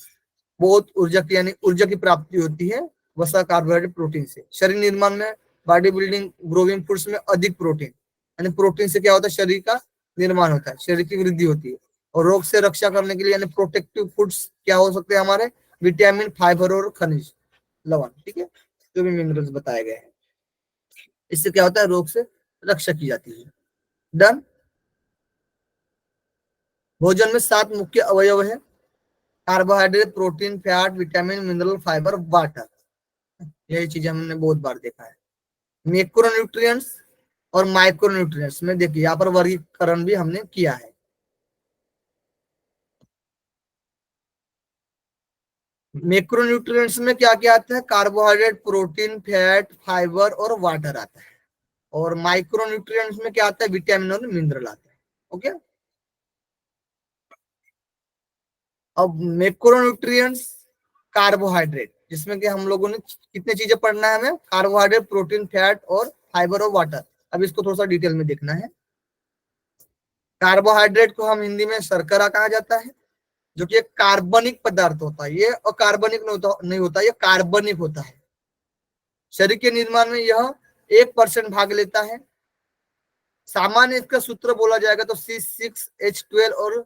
बहुत ऊर्जा की यानी ऊर्जा की प्राप्ति होती है वसा कार्बोहाइड्रेट प्रोटीन से। शरीर निर्माण में बॉडी बिल्डिंग ग्रोविंग फूड्स में अधिक प्रोटीन, यानी प्रोटीन से क्या होता है, शरीर का निर्माण होता है, शरीर की वृद्धि होती है। और रोग से रक्षा करने के लिए यानी प्रोटेक्टिव फूड्स क्या हो सकते हैं हमारे, विटामिन, फाइबर और खनिज लवण, ठीक है, जो भी मिनरल्स बताए गए हैं, इससे क्या होता है, रोग से रक्षा की जाती है। डन। भोजन में 7 मुख्य अवयव है, carbohydrate, protein, fat, vitamin, mineral, fibre, water. यही चीजें हमने बहुत बार देखा है। मैक्रोन्यूट्रिएंट्स और माइक्रोन्यूट्रिएंट्स में देखिए यहाँ पर वर्गीकरण भी हमने किया है। मैक्रोन्यूट्रिएंट्स में क्या क्या आता है, कार्बोहाइड्रेट, प्रोटीन, फैट, फाइबर और वाटर आता है। और माइक्रोन्यूट्रिएंट्स में क्या आता है, विटामिन और मिनरल आता है। ओके, अब मैक्रोन्यूट्रिएंट्स कार्बोहाइड्रेट, जिसमें कि हम लोगों ने कितने चीजें पढ़ना है हमें, कार्बोहाइड्रेट, प्रोटीन, फैट और फाइबर और वाटर। अब इसको थोड़ा सा डिटेल में देखना है। कार्बोहाइड्रेट को हम हिंदी में शर्करा कहा जाता है, जो कि एक कार्बनिक पदार्थ होता है। ये अकार्बनिक नहीं होता, ये कार्बनिक होता है। शरीर के निर्माण में यह 1% भाग लेता है। सामान्य इसका सूत्र बोला जाएगा तो C6H12 और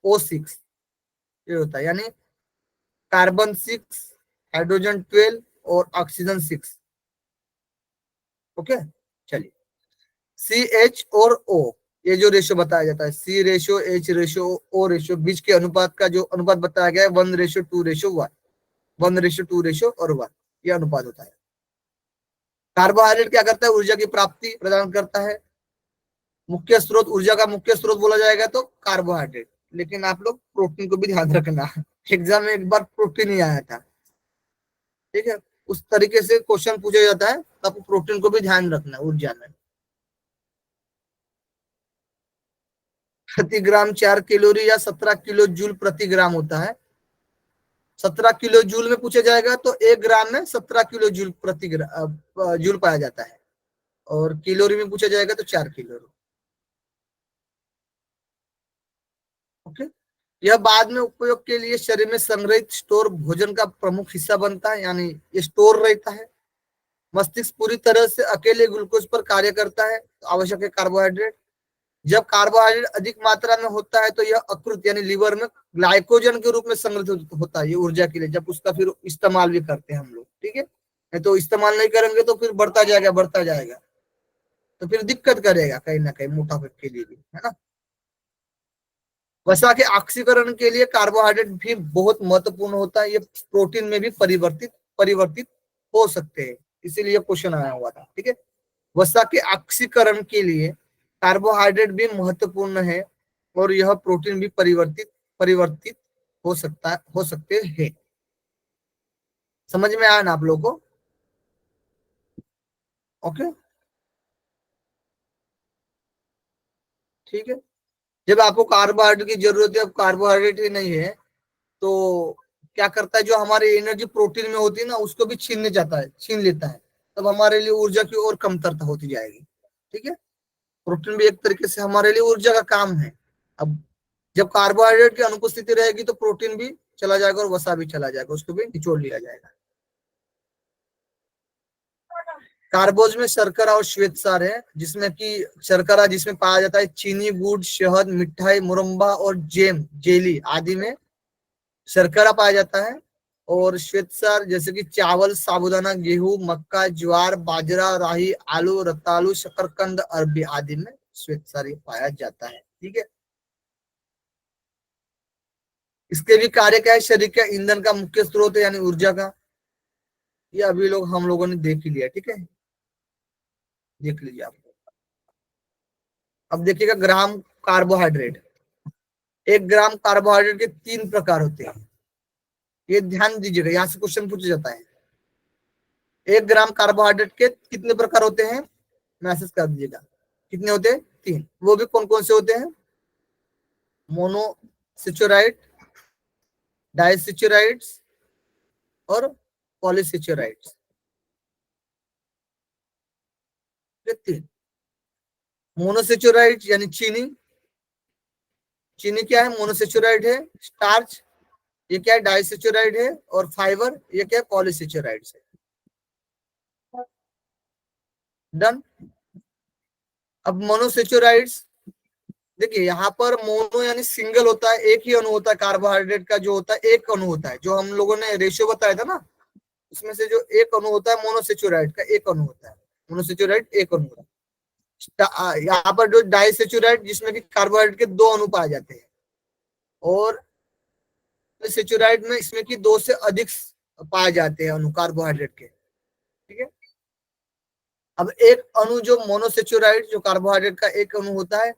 O6 ये होता है, यानी कार्बन 6, हाइड्रोजन 12 और ऑक्सीजन 6। ओके, चलिए CH और O, ये जो रेशियो बताया जाता है, C ratio, H ratio, O ratio, बीच के अनुपात का जो अनुपात बताया गया है 1:2:1, 1:2 और 1, ये अनुपात होता है। कार्बोहाइड्रेट क्या करता है, ऊर्जा की प्राप्ति प्रदान करता है। मुख्य स्रोत, ऊर्जा का मुख्य स्रोत बोला जाएगा तो कार्बोहाइड्रेट, लेकिन आप लोग प्रोटीन को भी ध्यान रखना, एग्जाम में एक बार प्रोटीन ही आया था, ठीक है, उस तरीके से क्वेश्चन पूछा जाता है, तो आपको प्रोटीन को भी ध्यान रखना ऊर्जा में। प्रति ग्राम 4 कैलोरी या 17 किलो जूल प्रति ग्राम होता है। 17 किलो जूल में पूछा जाएगा तो 1 ग्राम में 17 किलो जूल प्रति जूल पाया जाता है, और कैलोरी में पूछा जाएगा तो 4 कैलोरी। ओके, यह बाद में उपयोग के लिए शरीर में संग्रहित स्टोर भोजन का प्रमुख हिस्सा बनता है, यानी ये स्टोर रहता है। मस्तिष्क पूरी तरह से अकेले ग्लूकोज पर कार्य करता है, तो आवश्यक है कार्बोहाइड्रेट। जब कार्बोहाइड्रेट अधिक मात्रा में होता है तो यह अकृत यानी लीवर में ग्लाइकोजन के रूप में संग्रहित होता है, ये ऊर्जा के लिए, जब उसका फिर इस्तेमाल भी करते हैं हम लोग, ठीक है। नहीं तो इस्तेमाल नहीं करेंगे तो फिर बढ़ता जाएगा बढ़ता जाएगा, तो फिर दिक्कत करेगा कहीं ना कहीं मोटापे के लिए भी, है ना। वसा के ऑक्सीकरण के लिए कार्बोहाइड्रेट भी बहुत महत्वपूर्ण होता है, ये प्रोटीन में भी परिवर्तित परिवर्तित हो सकते हैं, इसीलिए क्वेश्चन आया हुआ था, ठीक है। वसा के ऑक्सीकरण के लिए कार्बोहाइड्रेट भी महत्वपूर्ण है, और यह प्रोटीन भी परिवर्तित परिवर्तित हो सकते हैं। समझ में आया ना आप लोगों को? ओके, ठीक है। जब आपको कार्बोहाइड्रेट की जरूरत है, अब कार्बोहाइड्रेट ही नहीं है तो क्या करता है, जो हमारी एनर्जी प्रोटीन में होती है ना उसको भी छीनने जाता है, छीन लेता है, तब हमारे लिए ऊर्जा की और कमतरता होती जाएगी। ठीक है, प्रोटीन भी एक तरीके से हमारे लिए ऊर्जा का काम है। अब जब कार्बोहाइड्रेट की अनुपस्थिति रहेगी तो प्रोटीन भी चला जाएगा और वसा भी चला जाएगा, उसको भी निचोड़ लिया जाएगा। कार्बोज में शर्करा और श्वेतसार है, जिसमें कि शर्करा जिसमें पाया जाता है चीनी, गुड़, शहद, मिठाई, मुरब्बा और जेम, जेली आदि में शर्करा पाया जाता है। और श्वेतसार जैसे कि चावल, साबूदाना, गेहूं, मक्का, ज्वार, बाजरा, राही, आलू, रतालू, शकरकंद, अरबी आदि में श्वेतसार पाया जाता है। ठीक है, इसके भी कार्य क्या है, शरीर के ईंधन का मुख्य स्रोत है यानी ऊर्जा का। ये अभी हम लोगों ने देख ही लिया। ठीक है, देख लीजिए आप। अब देखिएगा ग्राम कार्बोहाइड्रेट। 1 ग्राम कार्बोहाइड्रेट के 3 प्रकार होते हैं, ये ध्यान दीजिएगा, यहाँ से क्वेश्चन पूछा जाता है। 1 ग्राम कार्बोहाइड्रेट के कितने प्रकार होते हैं, मैसेज कर दीजिएगा। कितने होते हैं? 3। वो भी कौन कौन से होते हैं? मोनोसेचुराइड, डाइसेचुराइड्स और पॉलीसेचुराइड्स। 3। मोनोसेचुराइड यानी चीनी। चीनी क्या है? मोनोसेचुराइड है। स्टार्च ये क्या है? डाइसेचुराइड है। और फाइबर ये क्या है? पॉलीसेचुराइड्स है। डन। अब मोनोसेचुराइड्स देखिए, यहाँ पर मोनो यानी सिंगल होता है, एक ही अणु होता है। कार्बोहाइड्रेट का जो होता है एक अणु होता है, जो हम लोगों ने रेशियो बताया था ना, उसमें से जो एक अणु होता है मोनोसेचुराइड का एक अणु होता है। मोनोसेचुराइड एक अणु होता है। यहाँ पर जो डाइसेचुराइड जिसमें कि कार्बोहाइड्रेट के 2 अणु पाए जाते हैं, और सेचुराइड में इसमें कि 2 से अधिक पाए जाते हैं अणु कार्बोहाइड्रेट के। ठीक है, अब एक अणु जो मोनोसेचुराइड जो कार्बोहाइड्रेट का एक अणु होता है,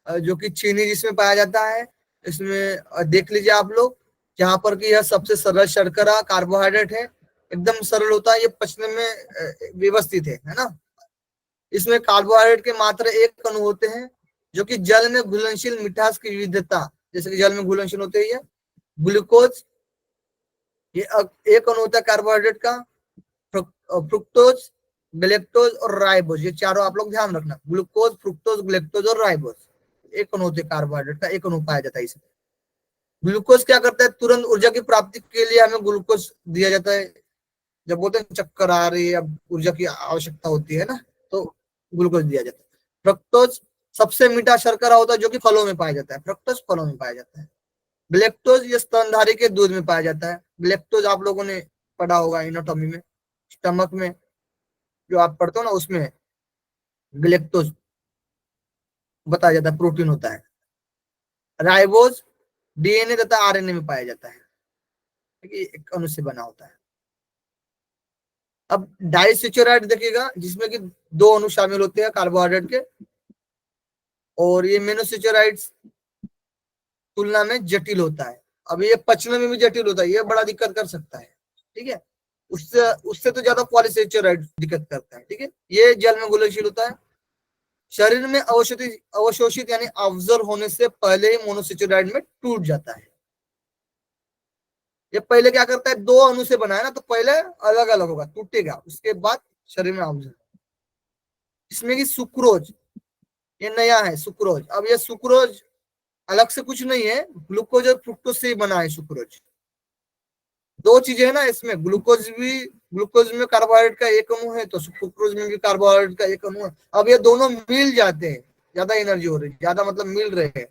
जो कि चीनी जिसमें पाया जाता है, इसमें देख लीजिए आप लोग, जहां पर कि यह सबसे सरल शर्करा कार्बोहाइड्रेट है, एकदम सरल होता है, ये पचने में व्यवस्थित है ना। इसमें कार्बोहाइड्रेट के मात्र 1 अणु होते हैं, जो कि जल में घुलनशील मिठास की विविधता, जैसे कि जल में घुलनशील होते हैं, ग्लूकोज ये एक अणु होता है कार्बोहाइड्रेट का। फ्रुक्टोज, ग्लेक्टोज और राइबोज, ये चारों आप लोग ध्यान रखना। ग्लूकोज, फ्रुक्टोज, ग्लेक्टोज और राइबोज एक अणु होते हैं कार्बोहाइड्रेट का, एक अणु पाया जाता है इसमें। ग्लूकोज क्या करता है? तुरंत ऊर्जा की प्राप्ति के लिए हमें ग्लूकोज दिया जाता है। जब बोलते हैं चक्कर आ रही है या ऊर्जा की आवश्यकता होती है ना, तो ग्लूकोज दिया जाता है। फ्रक्टोज सबसे मीठा शर्करा होता है, जो कि फलों में पाया जाता है। फ्रक्टोज फलों में पाया जाता है। ग्लेक्टोज ये स्तनधारी के दूध में पाया जाता है। ग्लेक्टोज आप लोगों ने पढ़ा होगा एनाटॉमी में, स्टमक में जो आप पढ़ते हो ना, उसमें ग्लेक्टोज बताया जाता है, प्रोटीन होता है। राइबोज डीएनए तथा आरएनए में पाया जाता है, एक अणु से बना होता है। अब डाइसेचुराइड देखिएगा, जिसमें कि 2 अणु शामिल होते हैं कार्बोहाइड्रेट के, और ये मोनोसेचुराइड्स तुलना में जटिल होता है। अब ये पचने में भी जटिल होता है, ये बड़ा दिक्कत कर सकता है। ठीक है, उससे उससे तो ज्यादा पॉलीसेचुराइड दिक्कत करता है। ठीक है, ये जल में घुलनशील होता है। शरीर में अवशोषित यानी ऑब्जर्व होने से पहले ही मोनोसेचुराइड में टूट जाता है। ये पहले क्या करता है? 2 अणु से बना है ना, तो पहले अलग अलग होगा, टूटेगा, उसके बाद शरीर में ऑब्जर्व। इसमें की सुक्रोज ये नया है, सुक्रोज। अब ये सुक्रोज अलग से कुछ नहीं है, ग्लूकोज और फ्रुक्टोज से ही बना है सुक्रोज। 2 चीजें है ना इसमें, ग्लूकोज में कार्बोहाइड्रेट का एक अणु है, तो सुक्रोज में भी कार्बोहाइड्रेट का एक अणु है। अब ये दोनों मिल जाते हैं, ज्यादा एनर्जी हो रही है, ज्यादा मतलब मिल रहे हैं।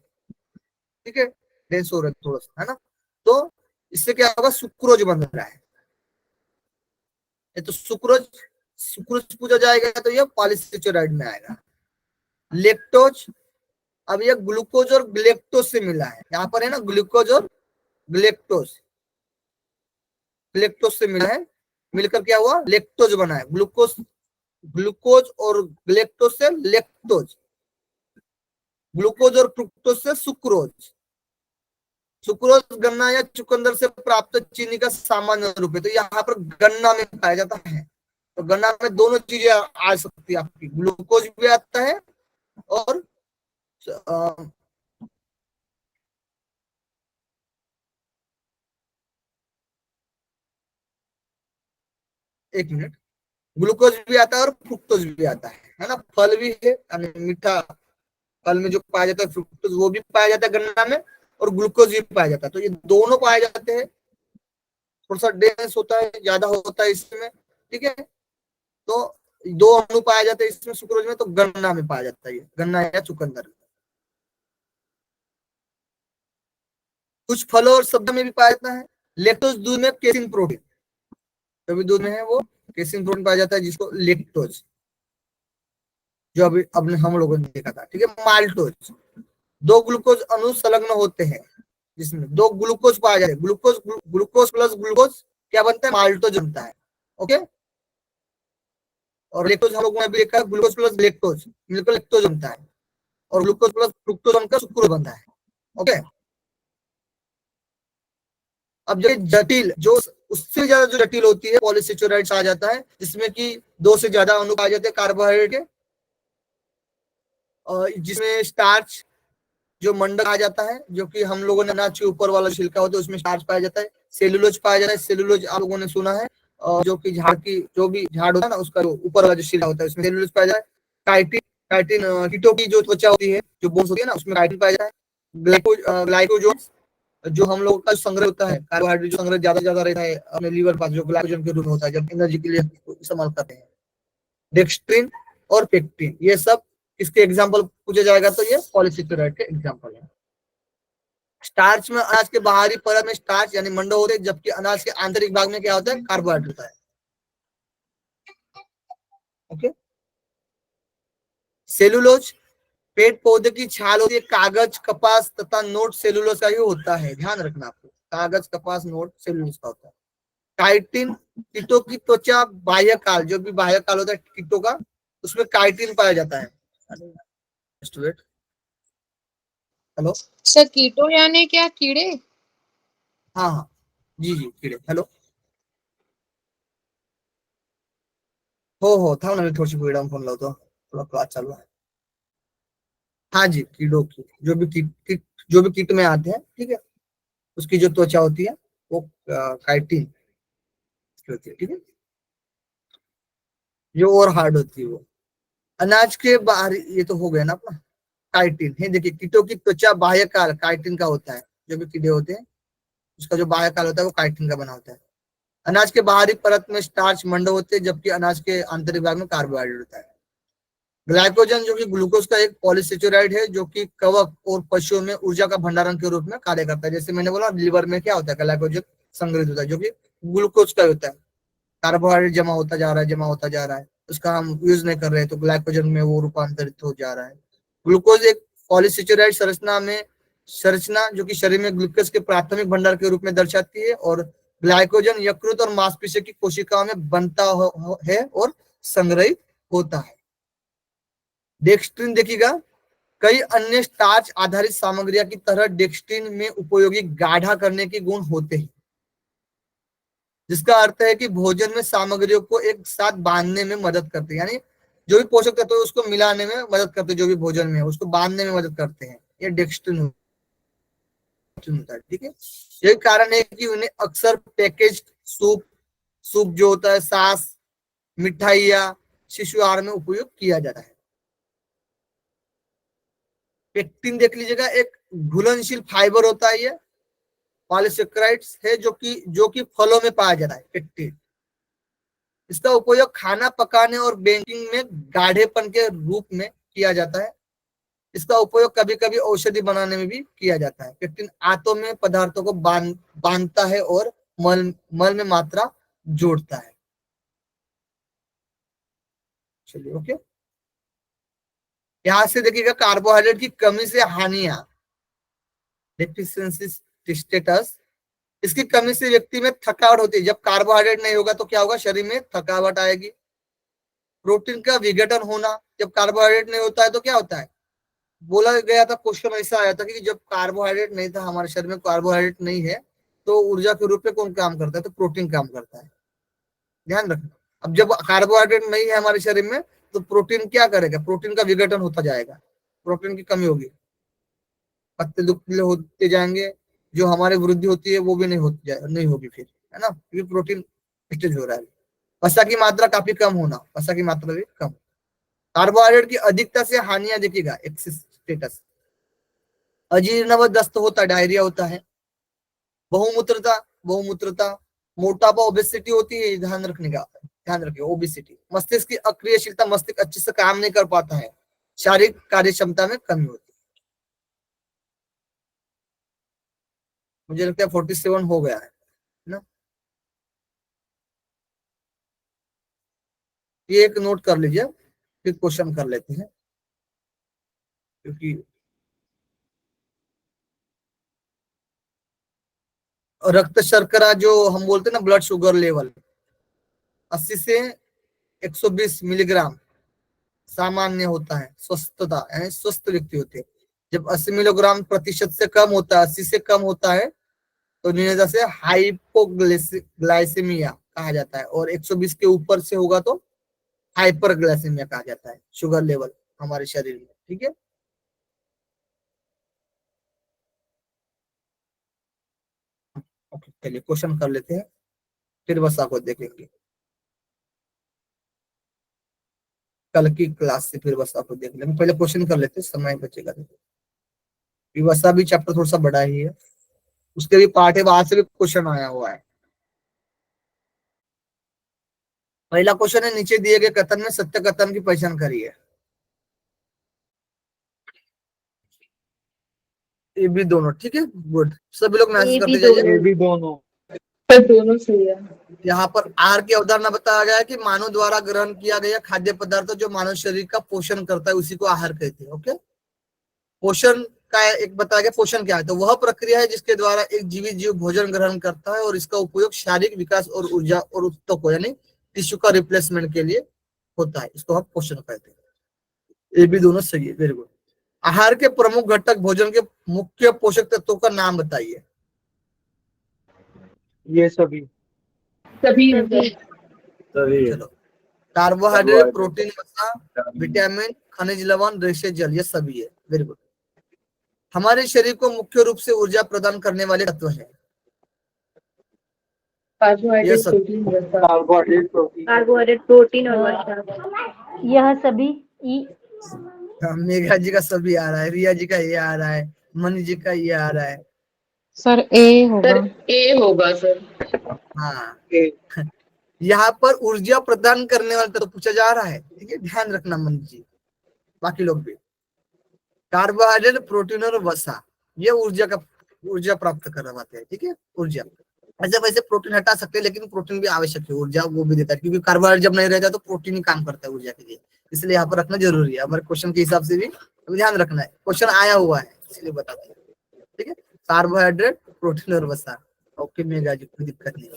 ठीक है, डेंस हो रहा है थोड़ा सा, है ना। तो इससे क्या होगा? सुक्रोज बन रहा है। ये तो सुक्रोज सुक्रोज पूछा जाएगा तो ये पॉलीसेचुराइड में आएगा। लेक्टोज, अब ये ग्लूकोज और ग्लेक्टोज से मिला है, यहाँ पर है ना ग्लूकोज और ग्लेक्टोज, ग्लेक्टोज से मिला है, मिलकर क्या हुआ? लेक्टोज बना है। ग्लूकोज और ग्लेक्टोज से लेक्टोज, ग्लूकोज और फ्रुक्टोज से सुक्रोज। सुक्रोज गन्ना या चुकंदर से प्राप्त चीनी का सामान्य रूप है, तो यहाँ पर गन्ना में पाया जाता है। तो गन्ना में दोनों चीजें आ सकती है आपकी, ग्लूकोज भी आता है और एक मिनट, ग्लूकोज भी आता है और फ्रुक्टोज भी आता है ना। फल भी है यानी मीठा फल में जो पाया जाता है फ्रुक्टोज वो भी पाया जाता है गन्ना में, और ग्लूकोज भी पाया जाता है। तो ये दोनों पाए जाते हैं, थोड़ा सा डेंस होता है, ज्यादा होता है इसमें, ठीक है। तो दो अणु पाए जाते हैं इसमें सुक्रोज में, तो गन्ना में पाया जाता है ये, गन्ना या चुकंदर। कुछ फलों और सब्जियों में भी पाया जाता है। लेक्टोज दूध में केसिन प्रोटीन, जो भी दूध में है वो केसिन प्रोटीन पाया जाता है, जिसको लेक्टोज, जो अभी अपने हम लोगों ने देखा था, ठीक है। माल्टोज, दो ग्लूकोज अणु संलग्न होते हैं जिसमें दो ग्लूकोज पाया जाता है, ग्लूकोज ग्लूकोज प्लस ग्लूकोज क्या बनता है, माल्टोज बनता है, ओके। और लेक्टोज हम लोगों ने भी देखा है, ग्लूकोज प्लस लेक्टोज मिलकर लेक्टोज बनता है, और ग्लूकोज प्लस फ्रुक्टोज बनकर सुक्रोज बनता है, ओके। अब जो जटिल, जो उससे ज्यादा जो जटिल होती है पॉलीसेचुराइड्स आ जाता है, जिसमें कि दो से ज्यादा अणु पाए जाते हैं कार्बोहाइड्रेट के, और जिसमें स्टार्च जो मंडल आ जाता है, जो कि हम लोगों ने अनाज के ऊपर वाला छिलका होता है उसमें स्टार्च पाया जाता है। सेलुलोज पाया जाता है, सेलुलोज आप लोगों ने सुना है, और जो कि झाड़ की जो भी झाड़ होता है ना उसका जो ऊपर वाला जो छिलका होता है उसमें सेलुलोज पाया जाता है। काइटिन, काइटिन कीटों की जो त्वचा होती है, जो बोन्स होती है ना, उसमें काइटिन पाया जाता है। ग्लाइकोजन, जो हम लोग का संग्रह होता है, कार्बोहाइड्रेट जो संग्रह ज्यादा रहता है अपने लीवर पास, जो ग्लाइकोजन के रूप में होता है, जब एनर्जी के लिए इस्तेमाल करते हैं। डेक्स्ट्रिन और पेक्टिन, ये सब इसके एग्जाम्पल पूछा जाएगा तो ये पॉलीसेक्युराइड के एग्जाम्पल है। स्टार्च में अनाज के बाहरी परत में स्टार्च यानी मंडो होते हैं, जबकि अनाज के आंतरिक भाग में क्या होता है, कार्बोहाइड्रेट होता है, ओके। सेलुलोज, पेड़ पौधे की छाल होती है, कागज कपास तथा नोट सेलुलोज का ही होता है, ध्यान रखना आपको, कागज कपास नोट सेलुलोज का होता है। काइटिन, कीटों की त्वचा बाह्यकाल, जो भी बाह्यकाल होता है कीटों का, उसमें काइटिन पाया जाता है। हेलो, सर कीटो यानी क्या, कीड़े? हाँ हाँ जी जी कीड़े। हेलो, हो था ना, मैं थोड़ी सी फ्रीडम फोन लो तो थोड़ा क्लास चालू है। हाँ जी, कीड़ों की जो भी कीट जो भी कीट में आते हैं, ठीक है, उसकी जो त्वचा होती है वो काइटिन की होती है, ठीक है, जो और हार्ड होती है वो। अनाज के बाहर, ये तो हो गया ना अपना काइटिन है। देखिए, कीटों की त्वचा बाह्यकाल काइटिन का होता है, जो भी कीड़े होते हैं उसका जो बाह्यकाल होता है वो काइटिन का बना होता है। अनाज के बाहरी परत में स्टार्च मंडो होते हैं, जबकि अनाज के आंतरिक भाग में कार्बोहाइड्रेट होता है। ग्लाइकोजन, जो कि ग्लूकोज का एक पॉलीसेचुराइड है, जो कि कवक और पशुओं में ऊर्जा का भंडारण के रूप में कार्य करता है। जैसे मैंने बोला, लीवर में क्या होता है, ग्लाइकोजन संग्रहित होता है, जो कि ग्लूकोज का होता है। कार्बोहाइड्रेट जमा होता जा रहा है, जमा होता जा रहा है, उसका हम यूज नहीं कर रहे हैं, तो ग्लाइकोजन में वो रूपांतरित हो जा रहा है। ग्लूकोज एक पॉलीसेचुराइड संरचना जो कि शरीर में ग्लूकोज के प्राथमिक भंडार के रूप में दर्शाती है, और ग्लाइकोजन यकृत और मांसपेशियों की कोशिकाओं में बनता है और संग्रहित होता है। डेक्स्ट्रिन देखिएगा, कई अन्य स्टार्च आधारित सामग्रियों की तरह डेक्स्ट्रिन में उपयोगी गाढ़ा करने के गुण होते हैं, जिसका अर्थ है कि भोजन में सामग्रियों को एक साथ बांधने में मदद करते हैं, यानी जो भी पोषक तत्व है उसको मिलाने में मदद करते हैं, जो भी भोजन में है उसको बांधने में मदद करते हैं, ये डेक्स्ट्रिन होता है, ठीक है। यही कारण है कि उन्हें अक्सर पैकेज सूप सूप जो होता है, सास, मिठाइयाँ, शिशु आहार में उपयोग किया जाता है। पेक्टिन देख लीजिएगा, एक घुलनशील फाइबर होता है, ये पॉलीसेक्राइड्स है, जो कि फलों में पाया जाता है पेक्टिन। इसका उपयोग खाना पकाने और बेकिंग में गाढ़ेपन के रूप में किया जाता है। इसका उपयोग कभी कभी औषधि बनाने में भी किया जाता है। पेक्टिन आंतों में पदार्थों को बांधता है और मल में मात्रा जोड़ता है। चलिए, ओके। यहां से देखिएगा, कार्बोहाइड्रेट की कमी से हानियां, डेफिशिएंसी स्टेटस। इसकी कमी से व्यक्ति में थकावट होती है। जब कार्बोहाइड्रेट नहीं होगा तो क्या होगा, शरीर में थकावट आएगी। प्रोटीन का विघटन होना, जब कार्बोहाइड्रेट नहीं होता है तो क्या होता है, बोला गया था, क्वेश्चन ऐसा आया था कि जब कार्बोहाइड्रेट नहीं था, हमारे शरीर में कार्बोहाइड्रेट नहीं है, तो ऊर्जा के रूप में कौन काम करता है, तो प्रोटीन काम करता है, ध्यान रखना। अब जब कार्बोहाइड्रेट नहीं है हमारे शरीर में, तो प्रोटीन क्या करेगा, प्रोटीन का विघटन होता जाएगा, प्रोटीन की कमी होगी, पत्ते दुबले होते जाएंगे, जो हमारी वृद्धि होती है वो भी नहीं होगी फिर, है ना, क्योंकि प्रोटीन स्टेज हो रहा है। वसा की मात्रा काफी कम होना, वसा की मात्रा भी कम। कार्बोहाइड्रेट की अधिकता से हानियां देखिएगा, एक्सिस स्टेटस, अजीर्ण व दस्त होता है, डायरिया होता है, बहुमूत्रता, बहुमूत्रता, मोटापा, ओबेसिटी होती है, ध्यान रखने का, ध्यान रखिए ओबेसिटी, मस्तिष्क की अक्रियशीलता, मस्तिष्क अच्छे से काम नहीं कर पाता है, शारीरिक कार्य क्षमता में कमी होती है। मुझे लगता है 47 हो गया है ना, ये एक नोट कर लीजिए, फिर क्वेश्चन कर लेते हैं, क्योंकि रक्त शर्करा जो हम बोलते हैं ना, ब्लड शुगर लेवल 80 से 120 मिलीग्राम सामान्य होता है, स्वस्थता यानी स्वस्थ व्यक्ति होते हैं। जब 80 मिलीग्राम प्रतिशत से कम होता है, 80 से कम होता है, तो निर्णय से हाइपोग्लाइसेमिया कहा जाता है, और 120 के ऊपर से होगा तो हाइपरग्लाइसेमिया कहा जाता है, शुगर लेवल हमारे शरीर में। ठीक है, ओके, चलिए क्वेश्चन कर लेते हैं, फिर बस आपको देखेंगे कल की क्लास से, फिर बस आपको देख लेंगे, पहले क्वेश्चन कर लेते हैं, समय बचेगा तो। विवसा भी चैप्टर थोड़ा सा बड़ा ही है, उसके भी पार्ट है, वहां से भी क्वेश्चन आया हुआ है। पहला क्वेश्चन है, नीचे दिए गए कथन में सत्य कथन की पहचान करिए। ये भी दोनों, ठीक है, गुड, सभी लोग मैसेज करते जाइए। ये भी दोनों। सर दोनों सही है। यहाँ पर आहार की अवधारणा बताया गया है कि मानव द्वारा ग्रहण किया गया खाद्य पदार्थ जो मानव शरीर का पोषण करता है, उसी को आहार कहते हैं। ओके, पोषण का एक बताया गया, पोषण क्या है, तो वह प्रक्रिया है जिसके द्वारा एक जीवित जीव भोजन ग्रहण करता है और इसका उपयोग शारीरिक विकास और ऊर्जा और उत्तक यानी टिश्यू का रिप्लेसमेंट के लिए होता है, इसको हम पोषण कहते हैं। ये भी दोनों सही है, वेरी गुड। आहार के प्रमुख घटक भोजन के मुख्य पोषक तत्वों का नाम बताइए। ये सभी। सभी चलो, कार्बोहाइड्रेट, प्रोटीन, वसा, विटामिन, खनिज लवण, रेशे जल, ये सभी है, वेरी गुड। हमारे शरीर को मुख्य रूप से ऊर्जा प्रदान करने वाले तत्व है, ये सब कार्बोहाइड्रेट, प्रोटीन। कार्बोहाइड्रेट, प्रोटीन और वसा, यह सभी ई। मेघा जी का सभी आ रहा है, रिया जी का ये आ रहा है, मनी जी का ये आ रहा है। सर ए होगा। सर ए होगा सर। हाँ, ए। यहाँ पर ऊर्जा प्रदान करने वाला तो पूछा जा रहा है, ठीक है, ध्यान रखना मनी जी, बाकी लोग भी। कार्बोहाइड्रेट, प्रोटीन और वसा, ये ऊर्जा प्राप्त करवाते हैं, ठीक है, ऊर्जा। ऐसे वैसे प्रोटीन हटा सकते हैं, लेकिन प्रोटीन भी आवश्यक है, ऊर्जा वो भी देता है, क्योंकि कार्बोहाइड्रेट जब नहीं रहता तो प्रोटीन ही काम करता है ऊर्जा के लिए, इसलिए यहाँ पर रखना जरूरी है। हमारे क्वेश्चन के हिसाब से भी ध्यान रखना है, क्वेश्चन आया हुआ है इसलिए बताते हैं, ठीक है। कार्बोहाइड्रेट, प्रोटीन और वसा, ओके मेगा जी, कोई दिक्कत नहीं।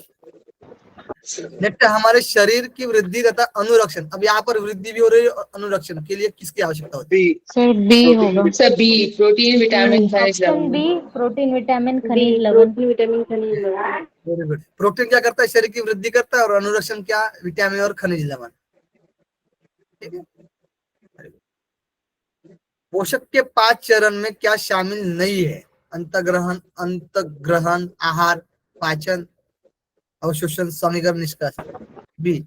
नेक्स्ट, हमारे शरीर की वृद्धि तथा अनुरक्षण, अब यहाँ पर वृद्धि भी हो रही है, अनुरक्षण के लिए किसकी आवश्यकता होती है? बी। सर बी होगा। सर बी, प्रोटीन विटामिन खनिज ऑप्शन लवण। बी, प्रोटीन विटामिन खनिज लवण। विटामिन खनिज लवण। Very good. प्रोटीन क्या करता है? शरीर की वृद्धि करता है, और अनुरक्षण क्या? विटामिन और खनिज लवण, ठीक है। पोषक के 5 चरण में क्या शामिल नहीं है? अंतग्रहण, आहार, पाचन, अवशोषण, समीकरण, निष्कासन। बी,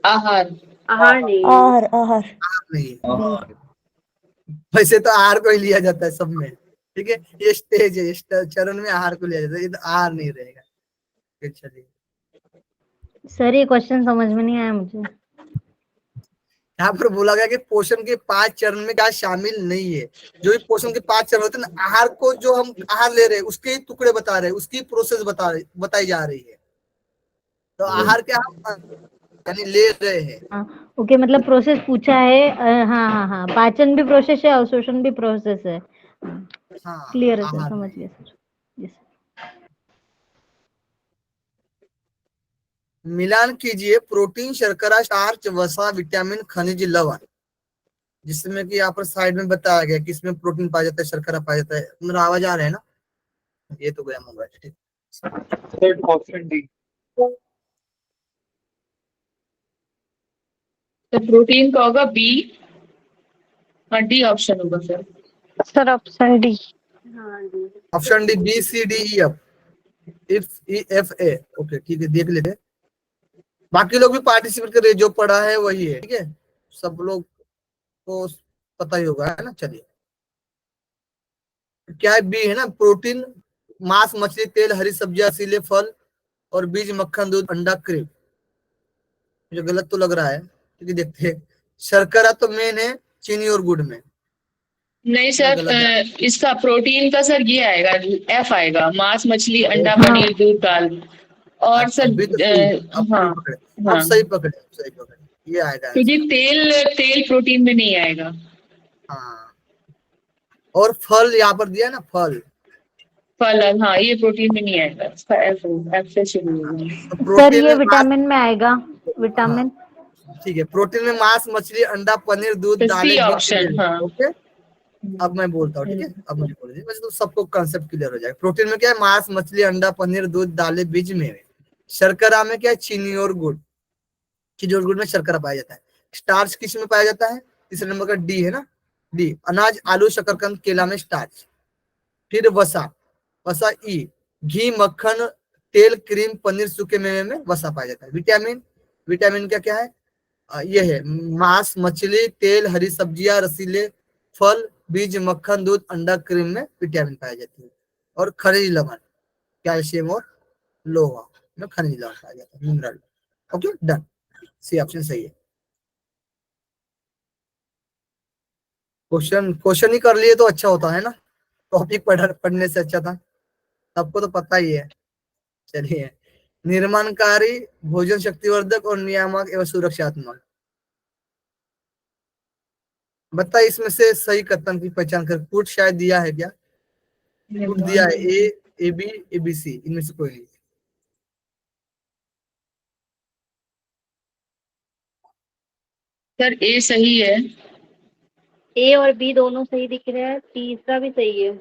आहार। आहार नहीं। आहार, आहार नहीं है। वैसे तो आहार को ही लिया जाता है सब में, ठीक है, ये स्टेज है, इस चरण में आहार को लिया जाता है, ये तो आहार नहीं रहेगा। चलिए, सर ये क्वेश्चन समझ में नहीं आया मुझे। यहाँ पर बोला गया कि पोषण के 5 चरण में क्या शामिल नहीं है। जो भी पोषण के 5 चरण होते हैं ना, आहार को जो हम आहार ले रहे हैं उसके ही टुकड़े बता रहे हैं, उसकी प्रोसेस बताई जा रही है। तो आहार क्या हम यानी ले रहे हैं। हाँ, ओके, मतलब प्रोसेस पूछा है। हाँ हाँ हाँ, पाचन भी प्रोसेस है, अवशोषण भी प्रोसेस है। हाँ, क्लियर है सर, आहार समझ नहीं। गया सर। यस। मिलान कीजिए प्रोटीन, शर्करा, स्टार्च, वसा, विटामिन, खनिज, लवण, जिसमें कि यहाँ पर साइड में बताया गया कि इसमें प्रोटीन पाया जाता है, शर्करा पाया जाता है। मेरा आवाज आ रहा है ना? ये तो गया मोबाइल, ठीक। Third option D. तो प्रोटीन का होगा बी, और डी ऑप्शन होगा सर। Sir option D. हाँ D. Option D, B C D E F, if E F A, okay ठीक है, देख लेते हैं। बाकी लोग भी पार्टिसिपेट कर रहे हैं, जो पढ़ा है वही है, ठीक है, सब लोग को पता ही होगा, है ना। चलिए, क्या है, बी है ना, प्रोटीन, मांस, मछली, तेल, हरी सब्जियां, सीले फल और बीज, मक्खन, दूध, अंडा, क्रीम। मुझे गलत तो लग रहा है, क्योंकि देखते हैं शर्करा तो मेन है चीनी और गुड़ में। नहीं मैं सर, गलत है। इसका प्रोटीन का सर ये आएगा, एफ आएगा, मांस, मछली, अंडा, हाँ पनीर, दूध, दाल। और सर अभी तो सही, अब हाँ सही पकड़े, अब हाँ, सही पकड़े, अब सही पकड़े, ये आएगा क्योंकि आंसर। तेल तेल प्रोटीन में नहीं आएगा। हाँ, और फल यहाँ पर दिया है ना, फल, फल, हाँ ये प्रोटीन में नहीं आएगा, इसका एफ एफ से शुरू होगा। तो सर प्रोटीन ये में मांस, विटामिन में आएगा, हाँ विटामिन। ठीक है, प्रोटीन में मांस, मछली, अंडा, पनीर, दूध, तो सी दालें, बीज, ऑप्शन, मेवे। हाँ। ओके, अब मैं बोलता हूँ, ठीक है, अब मुझे बोल दीजिए, वैसे तो सबको कंसेप्ट क्लियर हो जाएगा। प्रोटीन में क्या है, मांस, मछली, अंडा, पनीर, दूध, दालें, बीज, मेवे। शर्करा में क्या है, चीनी और गुड़, चीनी और गुड़ में शर्करा पाया जाता है। स्टार्च किस में पाया जाता है, तीसरे नंबर का डी है ना, डी, अनाज, आलू, शकरकंद, केला में स्टार्च। फिर वसा, वसा ई, घी, मक्खन, तेल, क्रीम, पनीर, सूखे मेवे में वसा पाया जाता है। विटामिन, विटामिन का क्या है, ये है मांस, मछली, तेल, हरी सब्जियां, रसीले फल, बीज, मक्खन, दूध, अंडा, क्रीम में विटामिन पाई जाती है। और खनिज लवण, कैल्शियम और लोहा में खनिज लवण पाया जाता है, mineral. Okay, done, C option सही है। क्वेश्चन क्वेश्चन ही कर लिए तो अच्छा होता है ना, टॉपिक पढ़ने से अच्छा था, सबको तो पता ही है। चलिए, निर्माणकारी, भोजन शक्तिवर्धक और नियामक एवं सुरक्षात्मक। बताइए इसमें से सही कथन की पहचान कर, फूड शायद दिया है क्या, फूड दिया है, ए बी, ए बी सी, इनमें से कोई नहीं। सर ए सही है। ए और बी दोनों सही दिख रहे हैं, तीसरा भी सही है,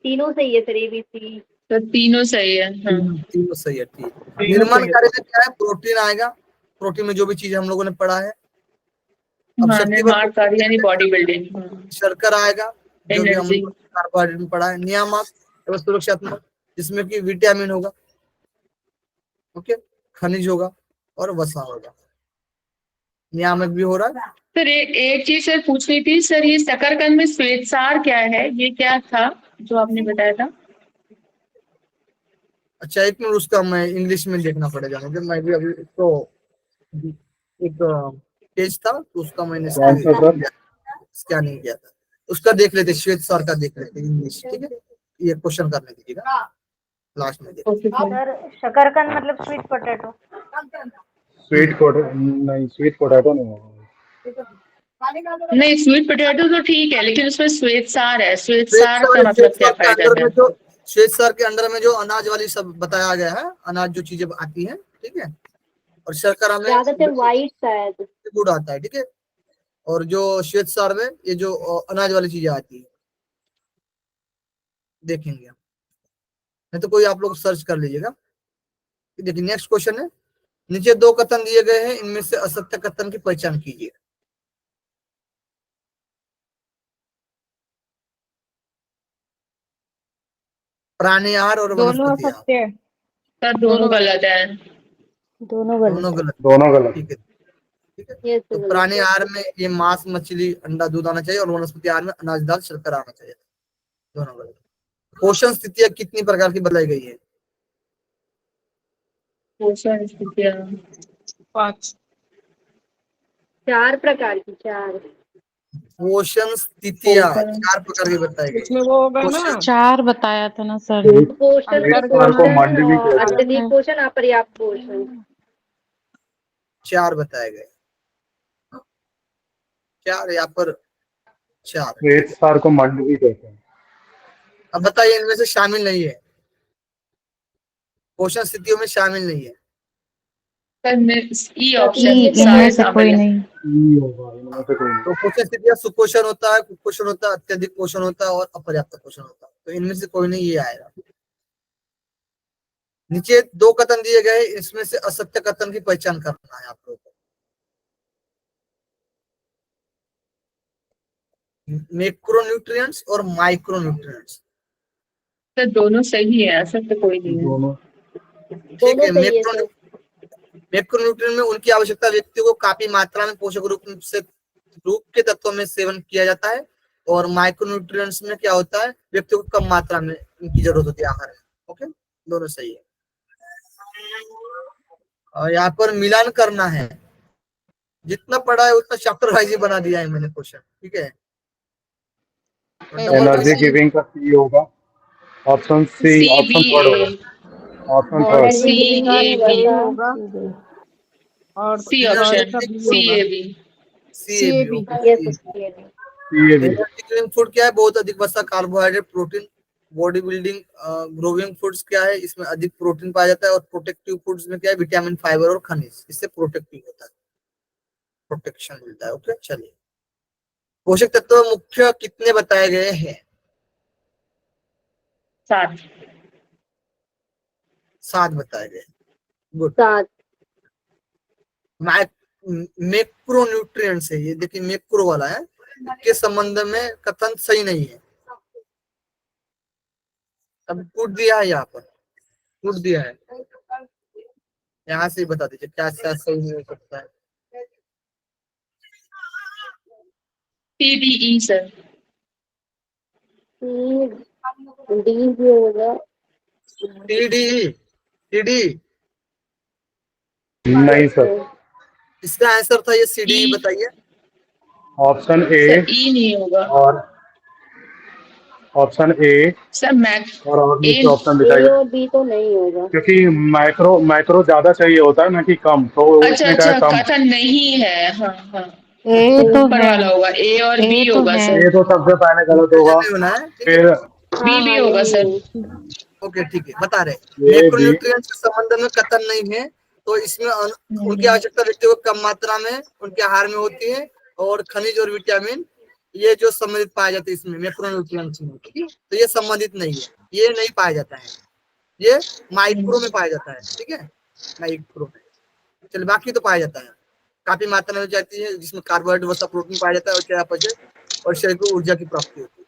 तीनों सही है sir, A B C. Sir तीनों सही है, हाँ। तीनों सही है, ठीक। तीनों निर्माण सही है। कार्य में क्या है, प्रोटीन आएगा, प्रोटीन में जो भी चीज हम लोगों ने पढ़ा है। अब हाँ, निर्माण कार्य यानी शक्तिवर्धक, बॉडी बिल्डिंग, हाँ। शर्करा आएगा, जो भी हम एनर्जी। लोग कार्बोहाइड्रेट में पढ़ा है। नियामक एवं सुरक्षात्मक, जिसमें कि विटामिन होगा, ओके, खनिज होगा और वसा होगा। नियामक भी हो रहा है। सर एक चीज सर पूछनी थी सर, ये शकरकंद में श्वेतसार क्या है, ये क्या था जो आपने बताया था? अच्छा, एक मिनट, उसका मैं इंग्लिश में देखना पड़ेगा मुझे, मैं भी अभी तो एक पेज था तो उसका मैंने स्कैनिंग किया था, उसका देख लेते, श्वेत सर का देख लेते इंग्लिश, ठीक है, ये क्वेश्चन करने दीजिएगा, लास्ट में देखते। Okay sir. सर शकरकंद मतलब स्वीट पोटैटो। स्वीट पोटैटो नहीं, स्वीट पोटैटो नहीं होगा। नहीं, स्वीट पोटैटो तो ठीक है, लेकिन उसमें श्वेतसार है, श्वेत श्वेतसार का सर, मतलब क्या के पाया अंदर जाता में है? जो, श्वेत सर के अंदर में जो अनाज वाली सब बताया गया है, अनाज जो चीजें आती हैं, ठीक है, और शर्करा में ज्यादातर व्हाइट शायद। गुड़ आता है, ठीक है, और जो श्वेत सार में ये जो अनाज वाली चीजें आती है, देखेंगे हम, नहीं तो कोई आप लोग सर्च कर लीजिएगा। देखिए, नेक्स्ट क्वेश्चन है, नीचे दो कथन दिए गए हैं, इनमें से असत्य कथन की पहचान कीजिए। प्राणी आहार और दोनों वनस्पति आहार, सत्य है। सर दोनों गलत है। दोनों गलत। दोनों गलत, दोनों गलत। ठीक है, ठीक है। ये तो तो प्राणी गलत आहार में ये मांस, मछली, अंडा, दूध आना चाहिए, और वनस्पति आहार में अनाज, दाल, शर्करा आना चाहिए, दोनों गलत। पोषण स्थितियां कितनी प्रकार की बताई गई है, पोषण स्थितियाँ 5। 4 प्रकार की, 4। पोषण स्थितियां पोषण 4 प्रकार की बताई गई। इसमें वो होगा ना, पोषण 4 बताया था ना सर। पोषण, अंतर स्वीट को ग्रहण, मंडवी कहते हैं। अत्यधिक पोषण, अपर्याप्त पोषण। 4 बताए गए, 4 यहाँ पर 4, ठीक स्वीट है। सार को मंडवी कहते हैं। अब बताइए, इनमें से शामिल नहीं है, पोषण स्थितियों में शामिल नहीं है। सर ई ऑप्शन इनमें सारे से शामिल कोई है। नहीं। ई होगा, इनमें से कोई नहीं। तो पोषण स्थितियां सुपोषण होता है, कुपोषण होता है, अत्यधिक पोषण होता है और अपर्याप्त पोषण होता है, तो इनमें से कोई नहीं ये आएगा। नीचे दो कथन दिए गए, इसमें से असत्य कथन की पहचान करना है आप लोगों को। मैक्रोन्यूट्रिएंट्स और माइक्रोन्यूट्रिएंट्स, सर दोनों सही है, असत्य कोई नहीं है। दोनों ठीक है। दोनों सही है सर। मैक्रोन्यूट्रिएंट में उनकी आवश्यकता व्यक्ति को काफी मात्रा में पोषक रूप के तत्वों में सेवन किया जाता है, और माइक्रोन्यूट्रिएंट्स में क्या होता है, व्यक्ति को कम मात्रा में इनकी जरूरत होती है आहार में। ओके, दोनों सही है। और यहाँ पर मिलान करना है, जितना पढ़ा है उतना चैप्टर वाइज ही बना दिया है मैंने क्वेश्चन, ठीक है। एनर्जी गिविंग का सी होगा, ऑप्शन सी, ऑप्शन थर्ड होगा, ऑप्शन और थर्ड। सी ए बी होगा और सी थर्ड ऑप्शन का बी सी होगा। A B. CAB। यस ये भी। C A B. Energy giving food क्या है, बहुत अधिक वसा, carbohydrate, protein. Body building growing foods क्या है, इसमें अधिक प्रोटीन पाया जाता है। और प्रोटेक्टिव फूड्स में क्या है, विटामिन, फाइबर और खनिज, इससे प्रोटेक्टिव होता है, प्रोटेक्शन मिलता है। ओके, चलिए पोषक तत्व मुख्य कितने बताए गए हैं? 7। 7 बताए गए। गुड। 7। मैक्रोन्यूट्रिएंट्स है ये, देखिए मैक्रो वाला है, के संबंध में कथन सही नहीं है। अब कूट दिया है, यहाँ पर कूट दिया है, यहाँ से ही बता दीजिए क्या क्या सही नहीं हो सकता है। TDE sir. डी भी होगा। टीडी, टीडी नहीं सर, इसका आंसर था ये, सीडी E। बताइए। ऑप्शन ए सर ई नहीं होगा और ऑप्शन ए सर। मैक और ए नीचे ऑप्शन ए दिखाइए, और बी तो नहीं होगा। क्योंकि माइक्रो माइक्रो ज्यादा चाहिए होता है ना कि कम, तो अच्छा उसने कहा अच्छा कम। कथन नहीं है। हाँ हाँ, ए तो ऊपर है, वाला होगा ए और ए बी तो होगा है। सर। ये तो सबसे पहले गलत होगा, नहीं होना है, ठीक है। फिर बी भी होगा सर। ओके, ठीक है, बता रहे ये भी। मैक्रोन्यूट्रिएंट्स के संबंध में कथन नहीं है, तो इसमें उनकी आवश्यकता व्यक्ति को कम मात्रा में उनके आहार में होती है, और खनिज और विटामिन ये जो संबंधित पाए जाते हैं इसमें मैक्रोन्यूट्रिएंट्स में, ठीक है। तो ये संबंधित नहीं है, ये नहीं पाया जाता है, ये माइक्रो में पाया जाता है, ठीक है, माइक्रो में। चलिए बाकी तो पाया जाता है, काफी मात्रा में हो जाती है, जिसमें कार्बोहाइड्रेट वसा, प्रोटीन पाया जाता है, और चयापचय और शरीर को ऊर्जा की प्राप्ति होती है।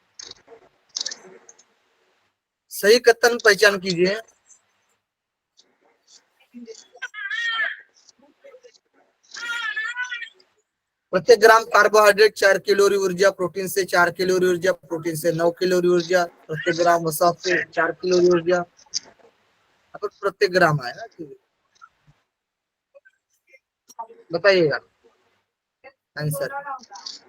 सही कथन पहचान कीजिए। प्रत्येक ग्राम कार्बोहाइड्रेट 4 कैलोरी ऊर्जा, प्रोटीन से 4 कैलोरी ऊर्जा, प्रोटीन से 9 कैलोरी ऊर्जा, प्रत्येक ग्राम वसा से 4 कैलोरी ऊर्जा। अब प्रत्येक ग्राम आया ना, ठीक है। बताइएगा आंसर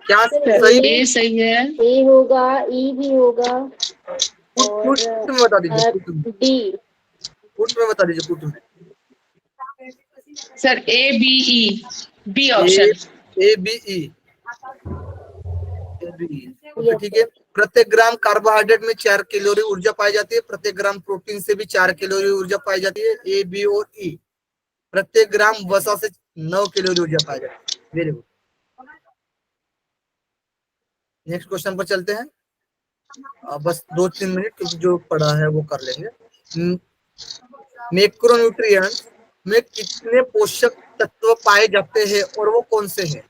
क्या सही। ए सही है। ए होगा, ई भी होगा, पुट में बता दीजिए, पुट में, डी। पुट में बता दीजिए, पुट में। Sir A B E, B option. A B E, okay, ठीक है। प्रत्येक ग्राम कार्बोहाइड्रेट में 4 कैलोरी ऊर्जा पाई जाती है, प्रत्येक ग्राम प्रोटीन से भी 4 कैलोरी ऊर्जा पाई जाती है, ए बी और ई। प्रत्येक ग्राम वसा से 9 कैलोरी ऊर्जा पाई जाती है। Very good. नेक्स्ट क्वेश्चन पर चलते हैं। बस 2-3 मिनट, क्योंकि जो पढ़ा है वो कर लेंगे। मैक्रोन्यूट्रिएंट्स में कितने पोषक तत्व पाए जाते हैं और वो कौन से हैं?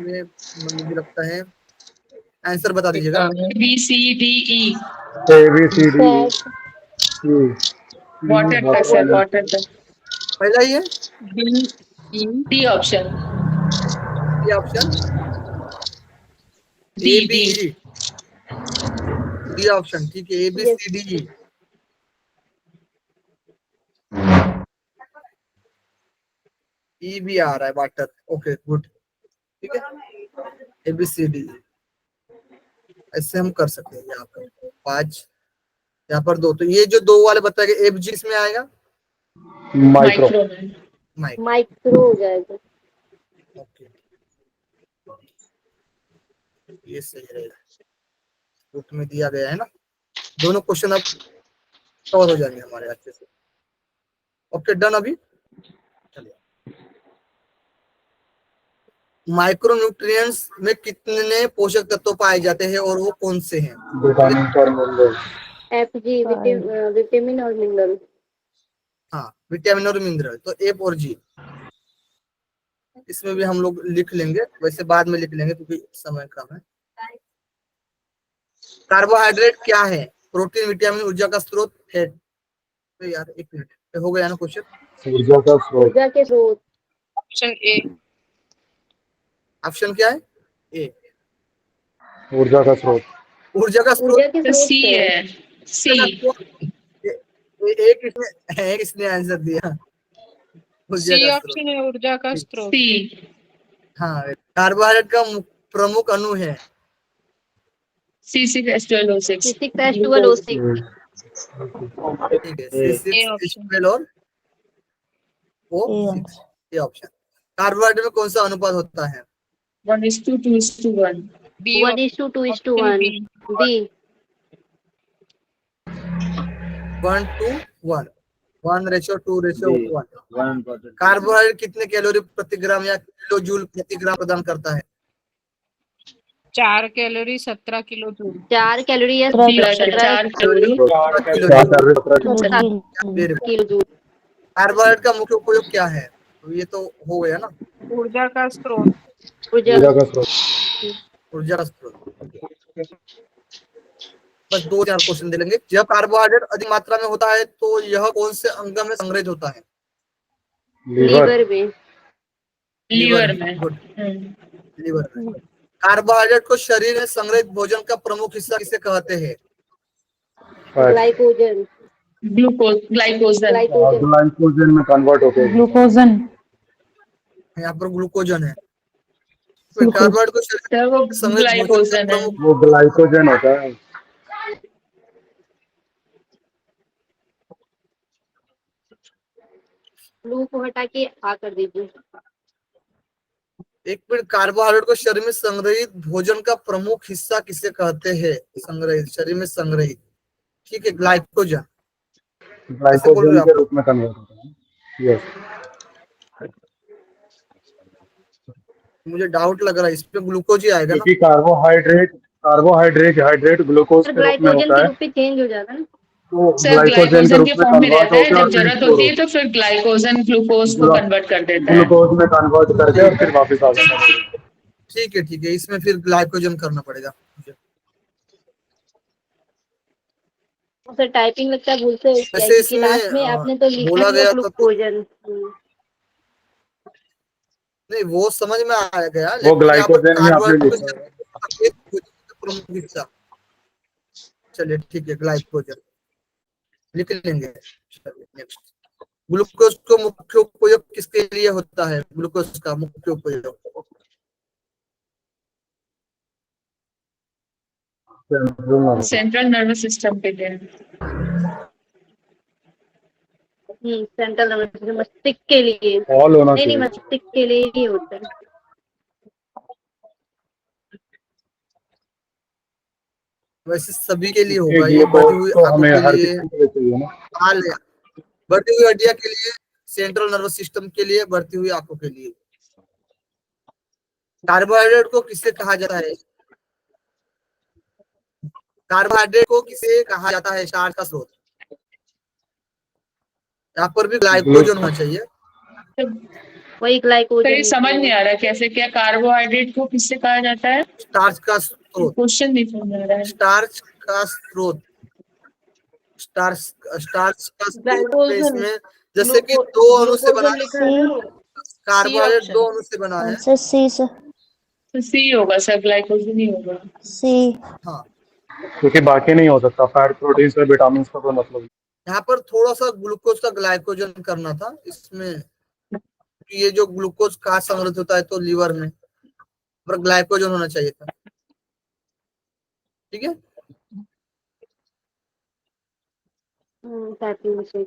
मुझे लगता है आंसर बता दीजिएगा। B C D E. A B C D E. Water तक सर, वाटर तक। पहला ही है, डी ऑप्शन। ये option D A B D. E, D option, ठीक है, ए बी सी डी ई। ई भी आ रहा है, वाटर। ओके, गुड, ठीक है, ए बी सी डी। ऐसे हम कर सकते हैं। यहाँ पर 5, यहाँ पर 2, तो ये जो 2 वाले बताए गए, एफ जी इसमें आएगा, माइक्रो। माइक। माइक्रो हो जाएगा। ओके, ये सही रहेगा, बुक में दिया गया है ना। दोनों क्वेश्चन अब कवर हो जाएंगे हमारे अच्छे से। Okay, done. अभी चलिए, माइक्रोन्यूट्रिएंट्स में कितने पोषक तत्व पाए जाते हैं और वो कौन से हैं? विटामिन और मिनरल। एफ जी विटामिन और मिनरल। हाँ, विटामिन और मिनरल, तो एफ और जी। इसमें भी हम लोग लिख लेंगे, वैसे बाद में लिख लेंगे क्योंकि समय कम है। कार्बोहाइड्रेट क्या है? प्रोटीन, विटामिन, ऊर्जा का स्रोत, फैट। तो यार एक मिनट, ये हो गया ना क्वेश्चन। ऊर्जा का स्रोत। ऊर्जा के स्रोत। Option A. ऑप्शन क्या है? ए, ऊर्जा का स्रोत। ऊर्जा का स्रोत। ऊर्जा के तो स्रोत सी है। है, सी। एक इसने आंसर दिया, ऊर्जा सी का स्रोत। ऑप्शन है ऊर्जा का स्रोत। सी। हाँ, कार्बोहाइड्रेट का प्रमुख अणु है। C6H12O6 C6H12O6। ठीक है, ए C6H12 ऑप्शन। और O6, ये ऑप्शन। कार्बोहाइड्रेट में कौन सा अनुपात होता है? 1:2:1। बी 1:2:1। बी। 1:1, 1:2:1। कार्बोहाइड्रेट कितने कैलोरी प्रति ग्राम या किलो जूल प्रति ग्राम प्रदान करता है? 4 कैलोरी 17 किलो जूल। 4 कैलोरी या सी ऑप्शन है, 4 कैलोरी। Kilo joule. कार्बोहाइड्रेट का मुख्य उपयोग क्या है? तो ये तो हो गया ना, ऊर्जा का स्रोत। ऊर्जा ऊर्जा का स्रोत। ऊर्जा का स्रोत। बस 2-4 क्वेश्चन दे लेंगे। जब कार्बोहाइड्रेट अधिक मात्रा में होता है तो यह कौन से अंग में संग्रहित होता है? लीवर। लीवर में। लीवर में। गुड, लीवर में। कार्बोहाइड्रेट को शरीर में संग्रहित भोजन का प्रमुख हिस्सा किसे कहते हैं? Fat. Glycogen. Glycogen. Glycogen. Glycogen में कन्वर्ट होते हैं। ग्लूकोजन। यहाँ पर ग्लूकोजन है। कार्बोहाइड्रेट को शरीर तो वो में संग्रहित भोजन का ग्लाइकोजन है। प्रमुख, वो ग्लाइकोजन होता है। ग्लू को हटा के आ कर दीजिए। एक मिनट, कार्बोहाइड्रेट को शरीर में संग्रहित भोजन का प्रमुख हिस्सा किसे कहते हैं? संग्रहित, शरीर में संग्रहित, ठीक है, ग्लाइकोजन। ऐसे बोल रहे ग्लाइकोजन हो के आप लोग? रूप में कन्वर्ट होता है। यस। मुझे डाउट लग रहा है, इसमें ग्लूकोज ही आएगा ना। क्योंकि कार्बोहाइड्रेट ग्लूकोज सर के रूप में ग्लाइकोजन होता के है, रूप में चेंज हो जाता है ना। तो सर ग्लाइकोजन के ग्लाइकोजन रूप के में फॉर्म में कन्वर्ट रहता है, होकर जब और फिर जरूरत स्टोर होती है होता तो फिर ग्लाइकोजन ग्लूकोज को है। कन्वर्ट कर देता है। ग्लूकोज में कन्वर्ट करके और फिर वापस आ जाता है। ठीक है, ठीक है, इसमें फिर ग्लाइकोजन करना पड़ेगा मुझे। सर टाइपिंग लगता है भूल से हो गया है, वैसे क्योंकि लास्ट में इसमें आपने तो लिखा बोला ही है गया था तो ग्लूकोजन। नहीं, वो समझ में आ गया, वो लेकिन यहाँ पर ग्लाइकोजन ही आपने कार्बोहाइड्रेट लिखा है। का प्रमुख हिस्सा, चलिए ठीक है, ग्लाइकोजन लिख लेंगे। नेक्स्ट, ग्लूकोज को मुख्य उपयोग किसके लिए होता है? ग्लूकोज का मुख्य उपयोग सेंट्रल नर्वस सिस्टम के लिए। सेंट्रल नर्वस सिस्टम, मस्तिष्क के लिए। ऑल होना नहीं, चाहिए। मस्तिष्क के लिए ही होता है। वैसे सभी के लिए क्योंकि होगा, ये बढ़ी ग्लूकोज हुई तो आंखों हमें के हर लिए, किसी के लिए चाहिए ना। हाल है, बढ़ती हुई हड्डियां के लिए, सेंट्रल नर्वस सिस्टम के लिए, बढ़ती हुई आंखों के लिए। कार्बोहाइड्रेट को किससे कहा जाता है? कार्बोहाइड्रेट को किसे कहा जाता है? स्टार्च का स्रोत। यहाँ पर भी ग्लाइकोजन होना चाहिए। वही तो ग्लाइकोजन ये समझ नहीं आ रहा कैसे, क्या कार्बोहाइड्रेट को किससे कहा जाता है? स्टार्च का स्रोत, क्वेश्चन नहीं समझ आ रहा है। स्टार्च का स्रोत, स्टार्च, स्टार्च का स्रोत में ग्लाइकोजन। इसमें जैसे कि दो अणु से बना ग्लूकोजन लिखा है ना, कार्बोहाइड्रेट, ऑप्शन। दो अणु से बना है। Answer C sir. तो सी होगा सर, ग्लाइकोजन ही होगा। सी। हाँ, क्योंकि बाकी नहीं हो सकता, फैट प्रोटीन से विटामिन का कोई मतलब नहीं। यहाँ पर थोड़ा सा ग्लूकोज का ग्लाइकोजन करना था इसमें, कि ये जो ग्लूकोज कहाँ संग्रहित होता है, तो लीवर में, पर ग्लाइकोजन होना चाहिए था। ठीक है, टाइपिंग से।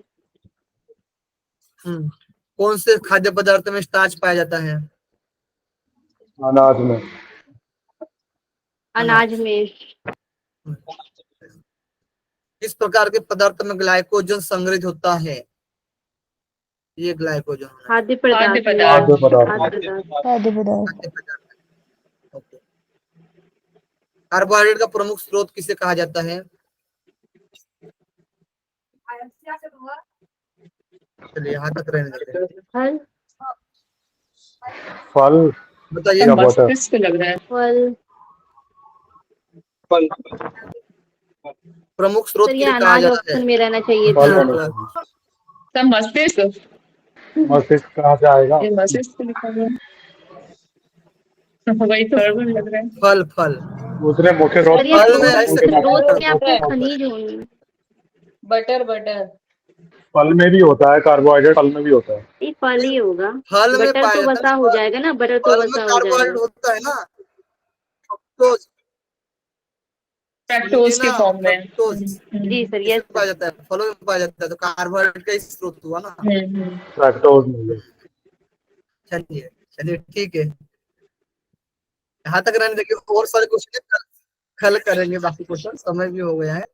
कौन से खाद्य पदार्थ में स्टार्च पाया जाता है? अनाज में। अनाज में। किस प्रकार के पदार्थ में ग्लाइकोजन संग्रहित होता है? ये ग्लाइकोजन होना खाद्य खाद्य पदार्थ में। पदार्थ। खाद्य पदार्थ। खाद्य पदार्थ। खाद्य पदार्थ। खाद्य पदार्थ। ओके। कार्बोहाइड्रेट का प्रमुख स्रोत किसे कहा जाता है? चलिए यहाँ तक रहने देते हैं। फल। फल बताइए। या वाटर। मस्तिष्क लग रहा है। फल। प्रमुख स्रोत सर ये किसे कहा अनाज जाता है? ऑप्शन में रहना चाहिए फल था। होना चाहिए। सर मस्तिष्क, मस्तिष्क कहाँ से आएगा? ये मस्तिष्क लिखा हुआ है। वही तो गड़बड़ लग रहा है। फल फल दूसरे मुख्य स्रोत सर ये फल में कौन से ऐसे स्रोत कौन में आपके से- खनिज होंगे। बटर बटर फल में भी होता है कार्बोहाइड्रेट, फल में भी होता है। ये फल ही होगा। फल में बटर पाया तो जाता वसा है हो जाएगा ना, बटर तो फल में वसा हो कार्बोहाइड्रेट जाएगा। होता है ना, फ्रक्टोज, फ्रैक्टोज के फॉर्म में। फ्रक्टोज जी सर, इसमें यस पाया सर। जाता है, फलों में पाया जाता है, तो कार्बोहाइड्रेट का ही स्रोत हुआ ना। लैक्टोज नहीं। चलिए चलिए ठीक है, यहाँ तक रहने देखिए, और सारे क्वेश्चन कल करेंगे, बाकी क्वेश्चन समय भी हो गया है।